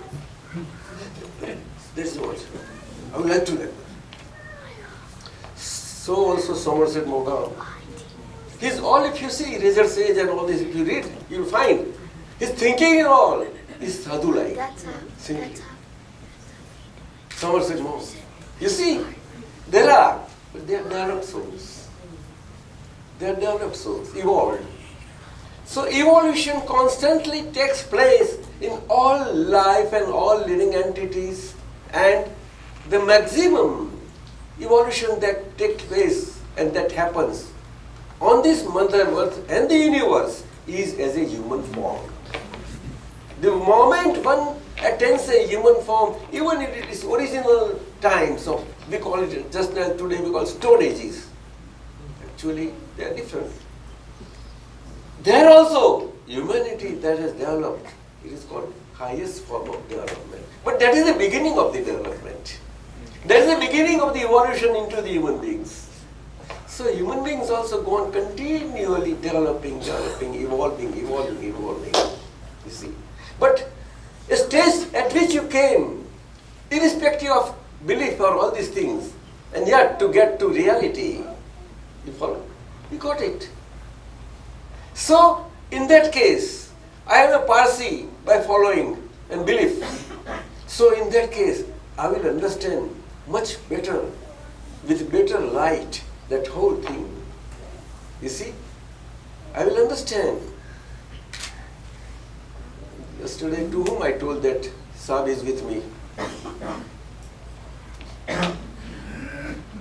Speaker 2: that is what I would like to learn. So also Somerset Maugham. He's all, if you see Razor's Edge and all this, if you read, you'll find his thinking and all is sadhu-like.
Speaker 7: That's how.
Speaker 2: Simply.
Speaker 7: That's how.
Speaker 2: Somerset Maugham. You see, there are, but they are developed souls. They are developed souls, evolved. So evolution constantly takes place in all life and all living entities, and the maximum evolution that takes place and that happens on this Mother Earth and the universe is as a human form. The moment one attains a human form, even in its original times, so we call it, just as today we call Stone Ages, actually they are different. There also, humanity that has developed, it is called highest form of development. But that is the beginning of the development. That is the beginning of the evolution into the human beings. So human beings also go on continually developing, evolving. You see. But a stage at which you came, irrespective of belief or all these things, and yet to get to reality, you follow? You got it. So in that case, I am a Parsi by following and belief. So in that case, I will understand much better, with better light, that whole thing. You see? I will understand. Yesterday, to whom I told that Sab is with me.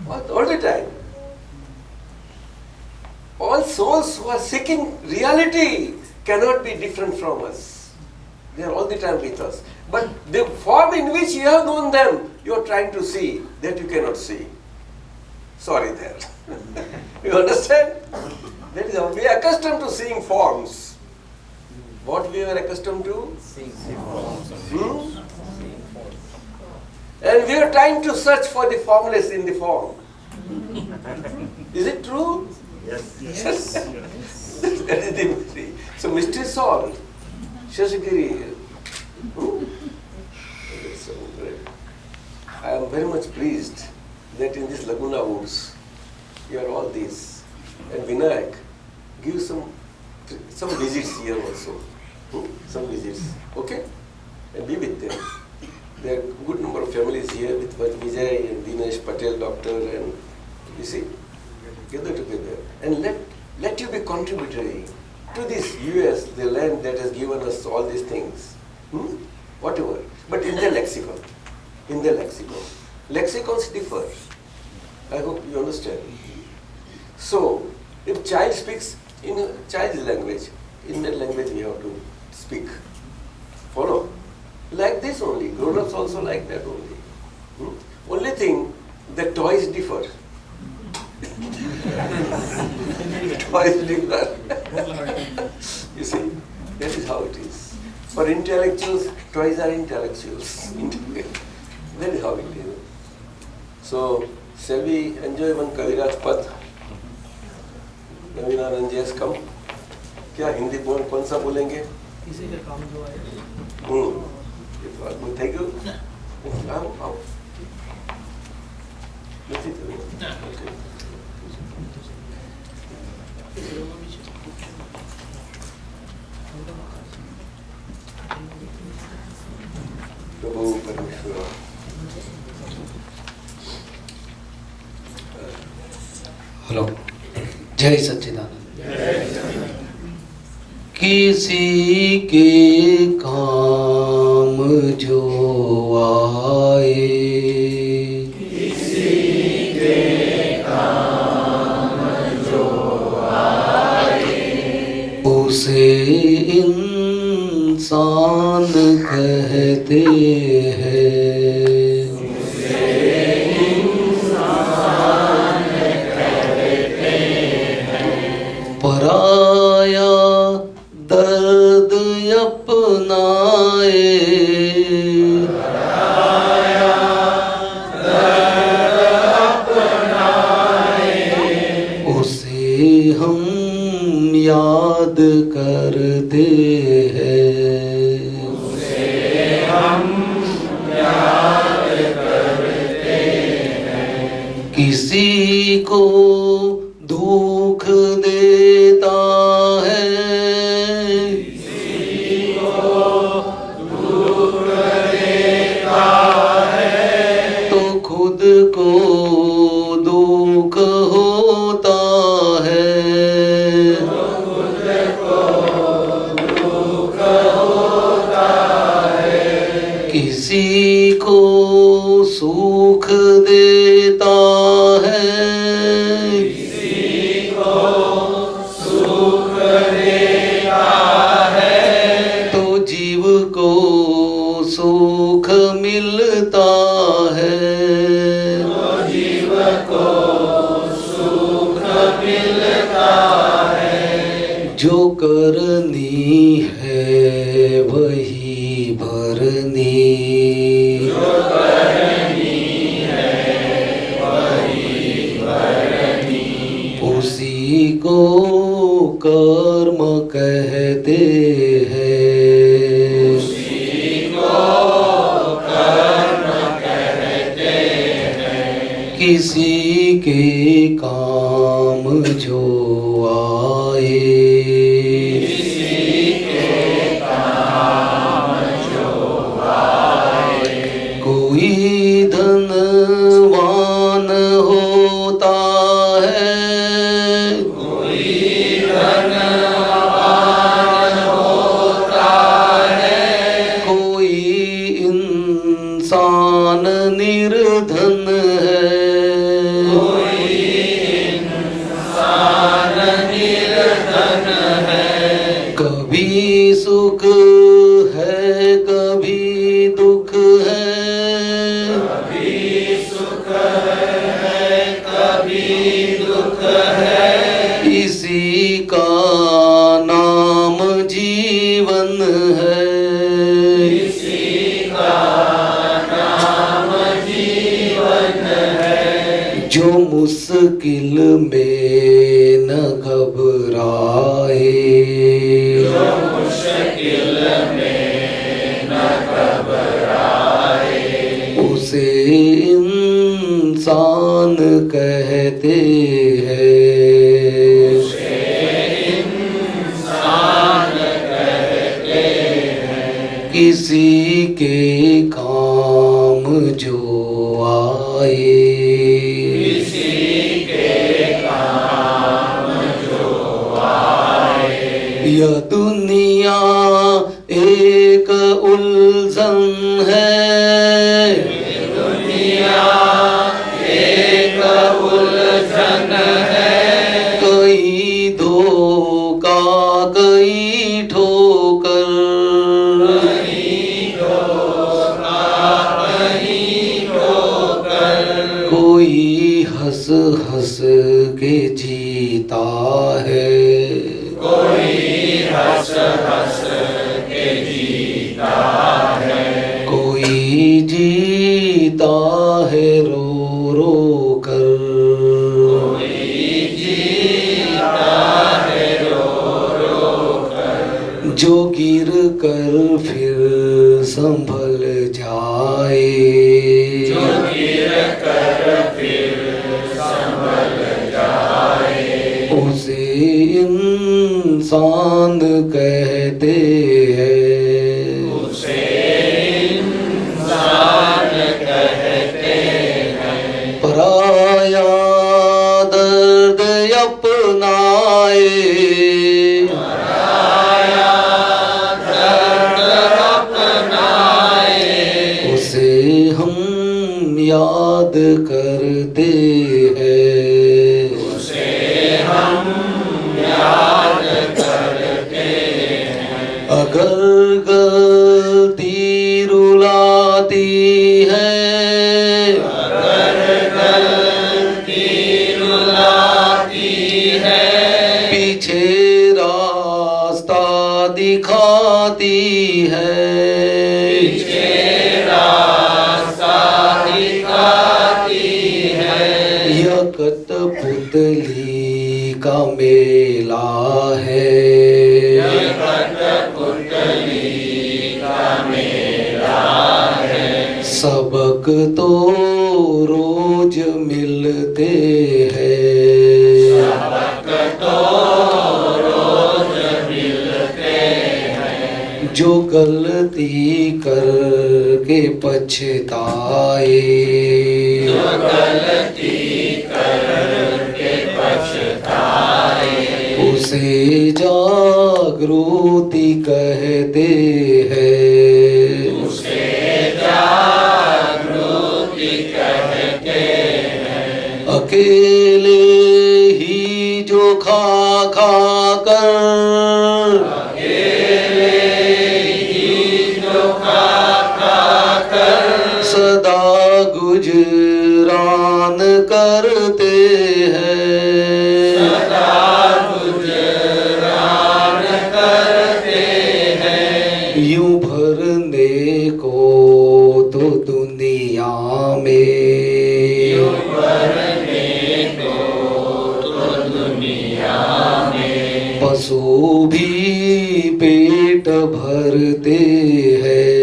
Speaker 2: All the time. All souls who are seeking reality cannot be different from us. They are all the time with us. But the form in which you have known them, you are trying to see, that you cannot see. Sorry there. You understand? That is how we are accustomed to seeing forms. What we are accustomed to? Seeing forms. And we are trying to search for the formless in the form. Is it true? Yes. That is the mystery. So mystery solved. Shashagiri. So I am very much pleased that in this Laguna Woods, you are all these. And Vinayak, give some visits here also. Some visits. Okay? And be with them. There are a good number of families here with Vijay and Dinesh Patel, doctor, and you see, gather together. And let you be contributory to this US, the land that has given us all these things. Whatever. But in the lexicon. In the lexicon. Lexicons differ. I hope you understand. So, if child speaks in a child's language, in that language we have to speak. Follow? Like this only. Grown-ups also like that only. Only thing, the toys differ. Toys differ. You see, that is how it is. For intellectuals, toys are intellectuals. That is how it is. So, shall we enjoy one Kaviraj Path? Naveen Anand ji has come. क्या हिंदी कौन सा बोलेंगे?
Speaker 4: किसी का काम जो है
Speaker 2: Thank you. आओ. Okay. प्रभु परमेश्वर.
Speaker 1: हेलो. जय सच्चिदानंद. किसी के काम जो आए उसे इंसान कहते हैं। पराया दर्द अपनाए, उसे हम याद करते हैं। किसी को दुख देता है, तो खुद को दुख होता है। किसी को सुख देता है, तो जीव को सुख मिलता है। जो करनी है वही भरनी, उसी को कर्म कहते हैं। किसी के काम जो आए, कोई धनवान होता है, कोई इंसान निर्धन है। कभी सुख है कभी दुख है, इसी का नाम जीवन है। जो मुश्किल में न घबराए, उसे इंसान कहते हैं। किसी के काम जो आए, यह दुनिया एक उलझन है, कई धोखा कई ठोकर, कोई हंस हंस के जीता है, कोई जीता है रो रो कर, जो गिर कर फिर संभल जाए, उसे इंसान कहते हैं। पराया दर्द अपनाए, उसे हम याद करते हैं। कठपुतली का मेला है, सबक तो रोज मिलते हैं, जो गलती करके पछताए, उसे जागृति कहते हैं, अकेले ही जो खा खा कर, सदा गुजरान करते हैं, यूं भरने को तो दुनिया में पशु भी पेट भरते हैं,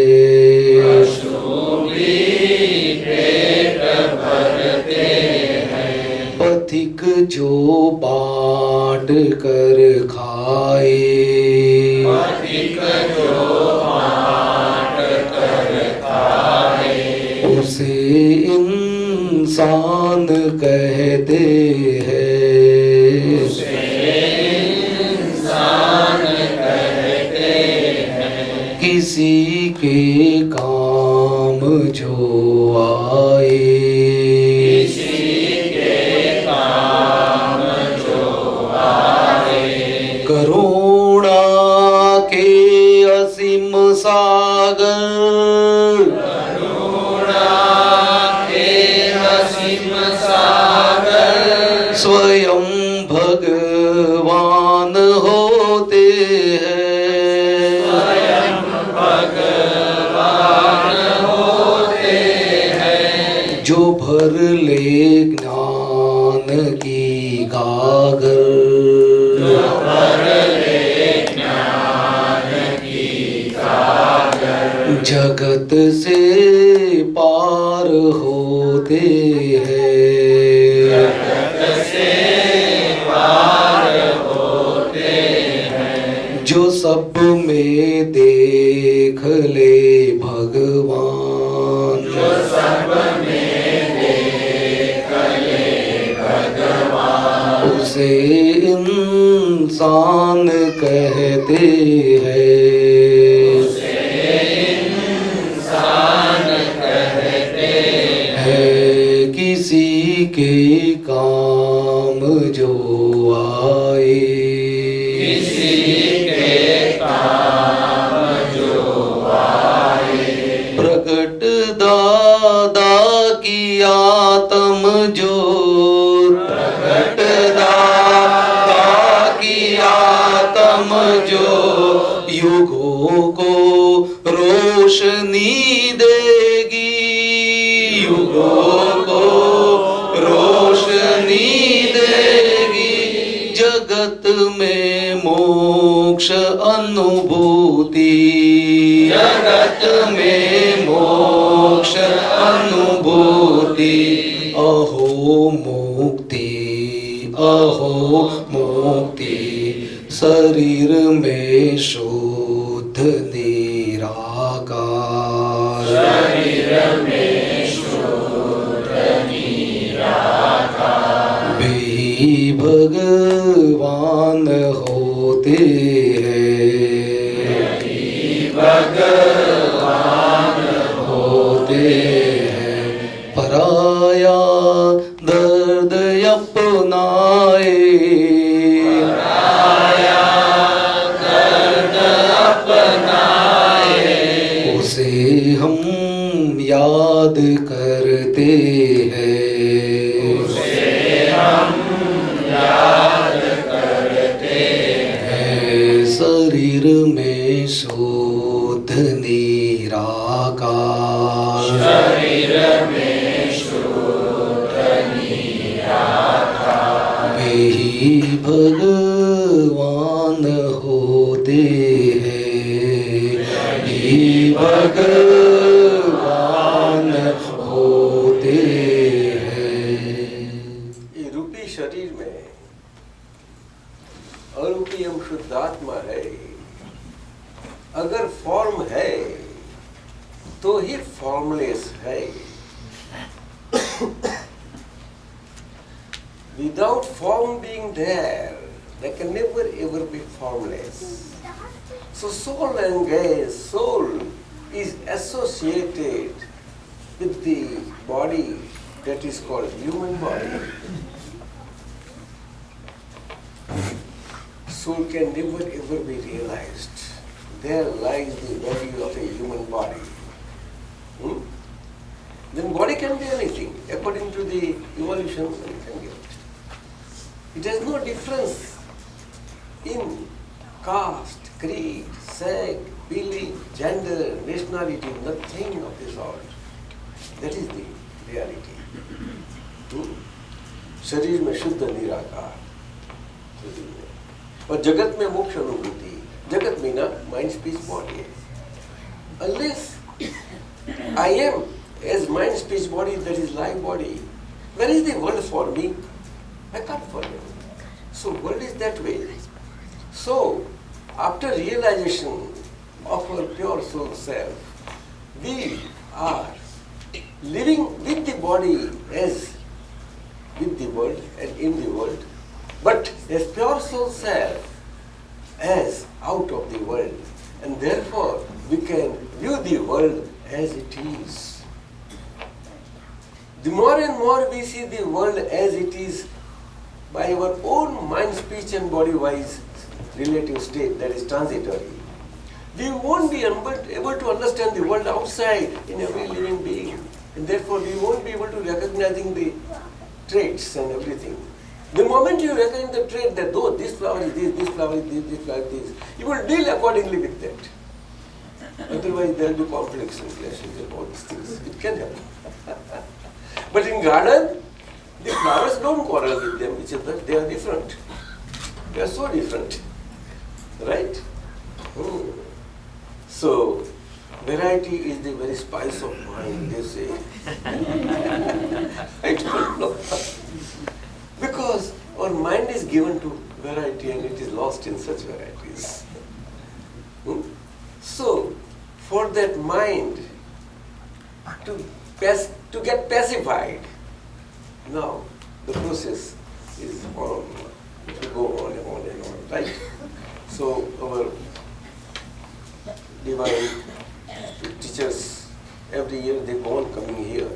Speaker 1: पथिक जो बांट कर खाए, उसे इंसान कहते हैं, किसी के काम जो आए, करुणा के असीम सागर, स्वयं भगवान होते हैं, जो भर ले ज्ञान की गागर, जगत से पार होते हैं, जो सब में देख ले भगवान, उसे इंसान कहते हैं, किसी के काम जो आए, प्रकट दादा की आत्म जोत, प्रकट दादा की आत्म जोत युगों को रोशनी देगी, युगों को रोशनी देगी, जगत में मोक्ष अनुभूति, जगत में मोक्ष अनुभूति, अहो मुक्ति, अहो मुक्ति, शरीर में शुद्ध निराकार, शरीर में भी भगवान होते हैं, भगवान होते हैं, पराया दर्द अपनाए, उसे हम याद करते हैं, शरीर में शुद्ध निराकार, शरीर में शुद्ध निराकार, ही भगवान होते हैं, ही भगवान होते हैं।
Speaker 2: ये रूपी शरीर में अरूपी हम शुद्धात्मा है। अगर फॉर्म है तो ही फॉर्मलेस है। Without form being there, they can never ever be formless. So soul and gaze, soul is associated with the body that is called human body. Soul can never ever be realized. There lies the body of a human body. Then body can be anything according to the evolution one can get. It has no difference in caste, creed, sex, belief, gender, nationality, nothing of the sort. That is the reality. शरीर में शुद्ध निराकार, शरीर में और जगत में मोक्ष अनुभूति। जगत में ना माइंड स्पीच बॉडी है। Unless I am as mind speech body, that is life body, where is the world for me? I can't follow. So world is that way. So after realization of our pure soul self, we are living with the body as with the world and in the world, but as pure soul self as out of the world, and therefore we can view the world as it is. The more and more we see the world as it is by our own mind, speech and body-wise relative state, that is transitory, we won't be able to understand the world outside in every living being, and therefore we won't be able to recognizing the traits and everything. The moment you recognize the trait that oh, this flower is this flower is this flower is this, you will deal accordingly with that. Otherwise there will be conflicts and clashes and all these things. It can happen. But in garden, the flowers don't quarrel with them each other. They are different. They are so different. Right? So, variety is the very spice of mind, they say. I don't know. Because our mind is given to variety and it is lost in such varieties. So, for that mind to get pacified, now the process is on. It will go on and on and on, right? So our divine teachers, every year they go on coming here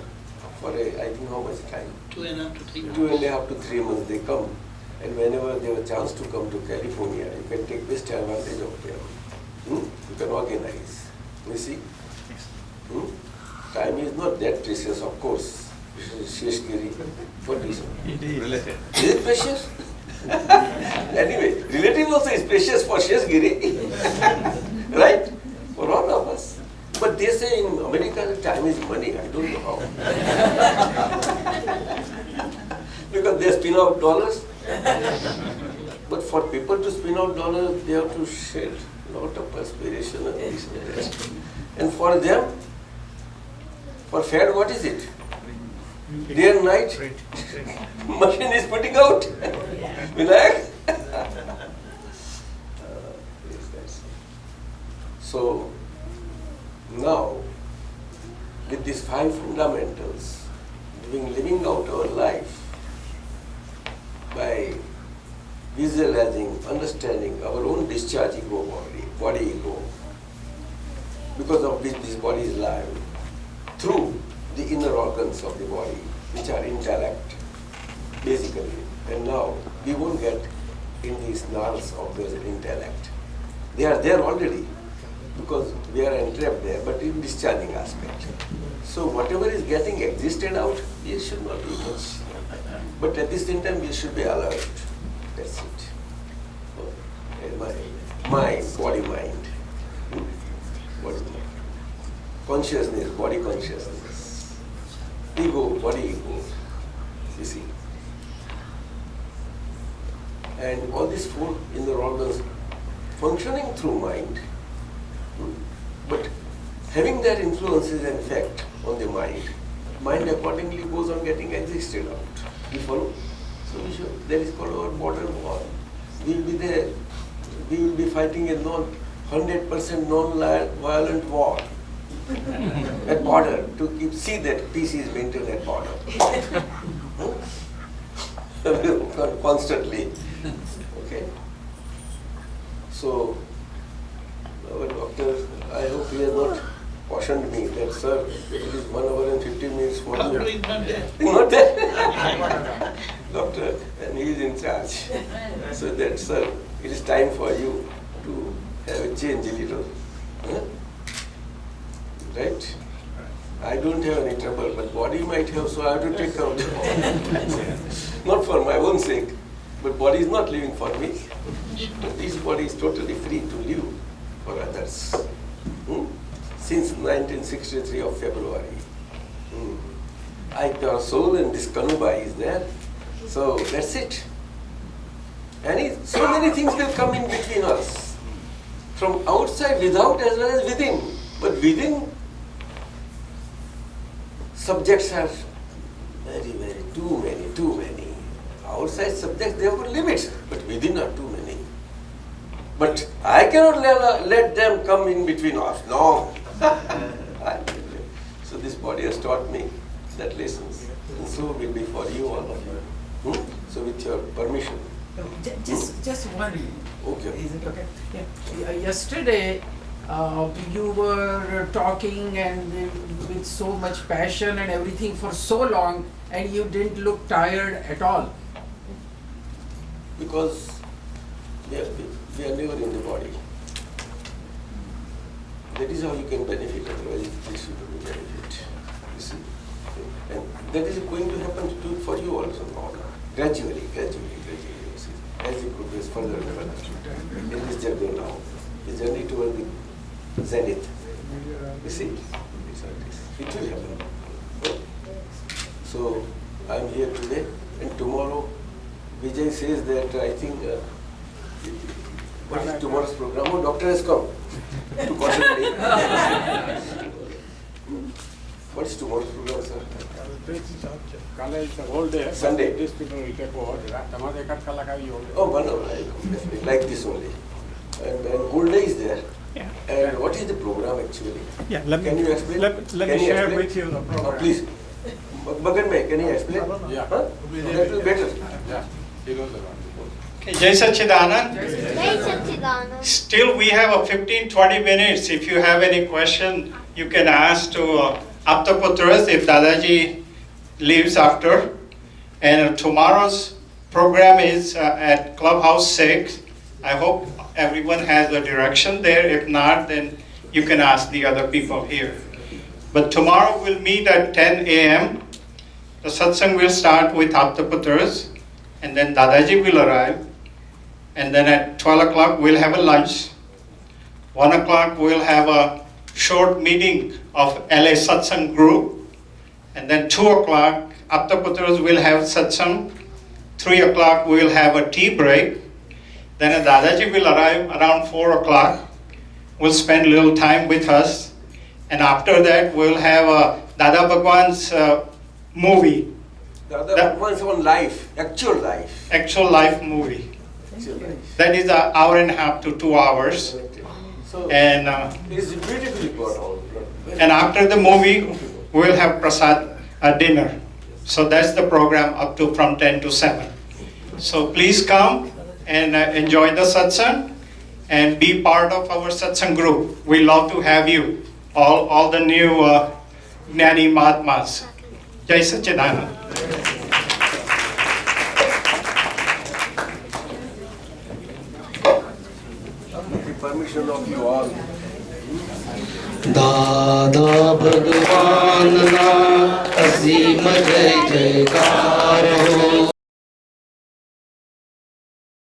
Speaker 2: for I think how much time?
Speaker 6: 2.5 to 3 months.
Speaker 2: 2.5 to 3 months they come, and whenever they have a chance to come to California, you can take best advantage of them. You can organize. You see? Time is not that precious, of course. Sheshgiri, what do you say?
Speaker 3: It is.
Speaker 2: Is it precious? Anyway, relative also is precious for Sheshgiri. Right? For all of us. But they say in America time is money. I don't know how. Because they spin out dollars. But for people to spin out dollars, they have to shed a lot of perspiration and this and that. And for them, for Fed, what is it? Day and night, machine is putting out. Vinayak? So, now, with these 5 fundamentals, living out our life by visualizing, understanding our own discharge ego body ego, because of which this body is live, through the inner organs of the body, which are intellect, basically. And now, we won't get in the snarls of the intellect. They are there already, because we are entrapped there, but in discharging aspect. So whatever is getting existed out, we should not be much. But at the same time, we should be alert. That's it. Mind, body, mind. Body, mind. Consciousness, body consciousness. Ego, body ego. You see. and all these four inner organs functioning through mind, but having their influences and effect on the mind accordingly goes on getting existed out. You follow? So there is called our border war. We will be there. We will be fighting a 100% non-violent war at border to see that peace is maintained at border. Constantly. Okay. So, our doctor, I hope he has not cautioned me that, sir, it is 1 hour and 15 minutes for you.
Speaker 5: Doctor is not there.
Speaker 2: Not there. Doctor, and he is in charge. So that, sir, it is time for you to have a change a little. Huh? Right? I don't have any trouble, but body might have, so I have to take care of the body. Not for my own sake, but body is not living for me. But this body is totally free to live for others. Since 1963 of February. I pure soul and this Kanubai is there. So that's it. And so many things will come in between us. From outside, without, as well as within. But within, subjects are very, very, too many. Outside subjects, they have got limits, but within are too many. But I cannot let them come in between us. No. So this body has taught me that lessons. And so will be for you, all of you. So with your permission.
Speaker 4: Just one.
Speaker 2: Okay.
Speaker 4: Is it okay? Yeah. Yesterday, you were talking and with so much passion and everything for so long, and you didn't look tired at all.
Speaker 2: Because we are never in the body. That is how you can benefit, otherwise this you don't benefit. You see? And that is going to happen for you also now. Gradually. You see, as you progress further and further. In this journey now, the journey toward the zenith. You see? It will happen. So, I am here today, and tomorrow Vijay says that I think, what is tomorrow's program? Oh, doctor has come to caution me. What is tomorrow's program, sir? Sunday. Oh, 1 hour. Definitely. Like this only. And whole day is there.
Speaker 3: Yeah.
Speaker 2: And what is the program actually?
Speaker 3: Yeah,
Speaker 2: Can you explain?
Speaker 3: Let me
Speaker 2: Can you
Speaker 3: share
Speaker 2: explain?
Speaker 3: with you the program.
Speaker 2: Please. Bhagat Bhai, can you explain?
Speaker 9: Yeah.
Speaker 2: Huh? That will be better.
Speaker 9: Yeah, he knows about it.
Speaker 11: Okay, Jai Satchidanand.
Speaker 7: Jai Satchidanand.
Speaker 11: Still we have a 15-20 minutes. If you have any question, you can ask to Aptaputras if Dadaji leaves after. And tomorrow's program is at Clubhouse 6. I hope everyone has a direction there. If not, then you can ask the other people here. But tomorrow we'll meet at 10 a.m. The satsang will start with Aptaputras, and then Dadaji will arrive. And then at 12 o'clock we'll have a lunch. 1 o'clock we'll have a short meeting of LA Satsang group. And then 2 o'clock Aptaputras will have satsang. 3 o'clock we'll have a tea break. Then Dadaji will arrive around 4 o'clock. Will spend a little time with us. And after that we'll have a Dada Bhagwan's movie.
Speaker 2: Dada Bhagwan's on life, actual life.
Speaker 11: Actual life movie. That is an hour and a half to 2 hours.
Speaker 2: So
Speaker 11: And
Speaker 2: it's beautifully brought out.
Speaker 11: and after the movie, we'll have prasad dinner. So that's the program up to from 10 to 7. So please come and enjoy the satsang and be part of our satsang group. We love to have you, all the new Gnani Mahatmas. Jai Satchidanand.
Speaker 2: Permission of you all.
Speaker 1: दादा भगवान ना असीम जय जयकार हो।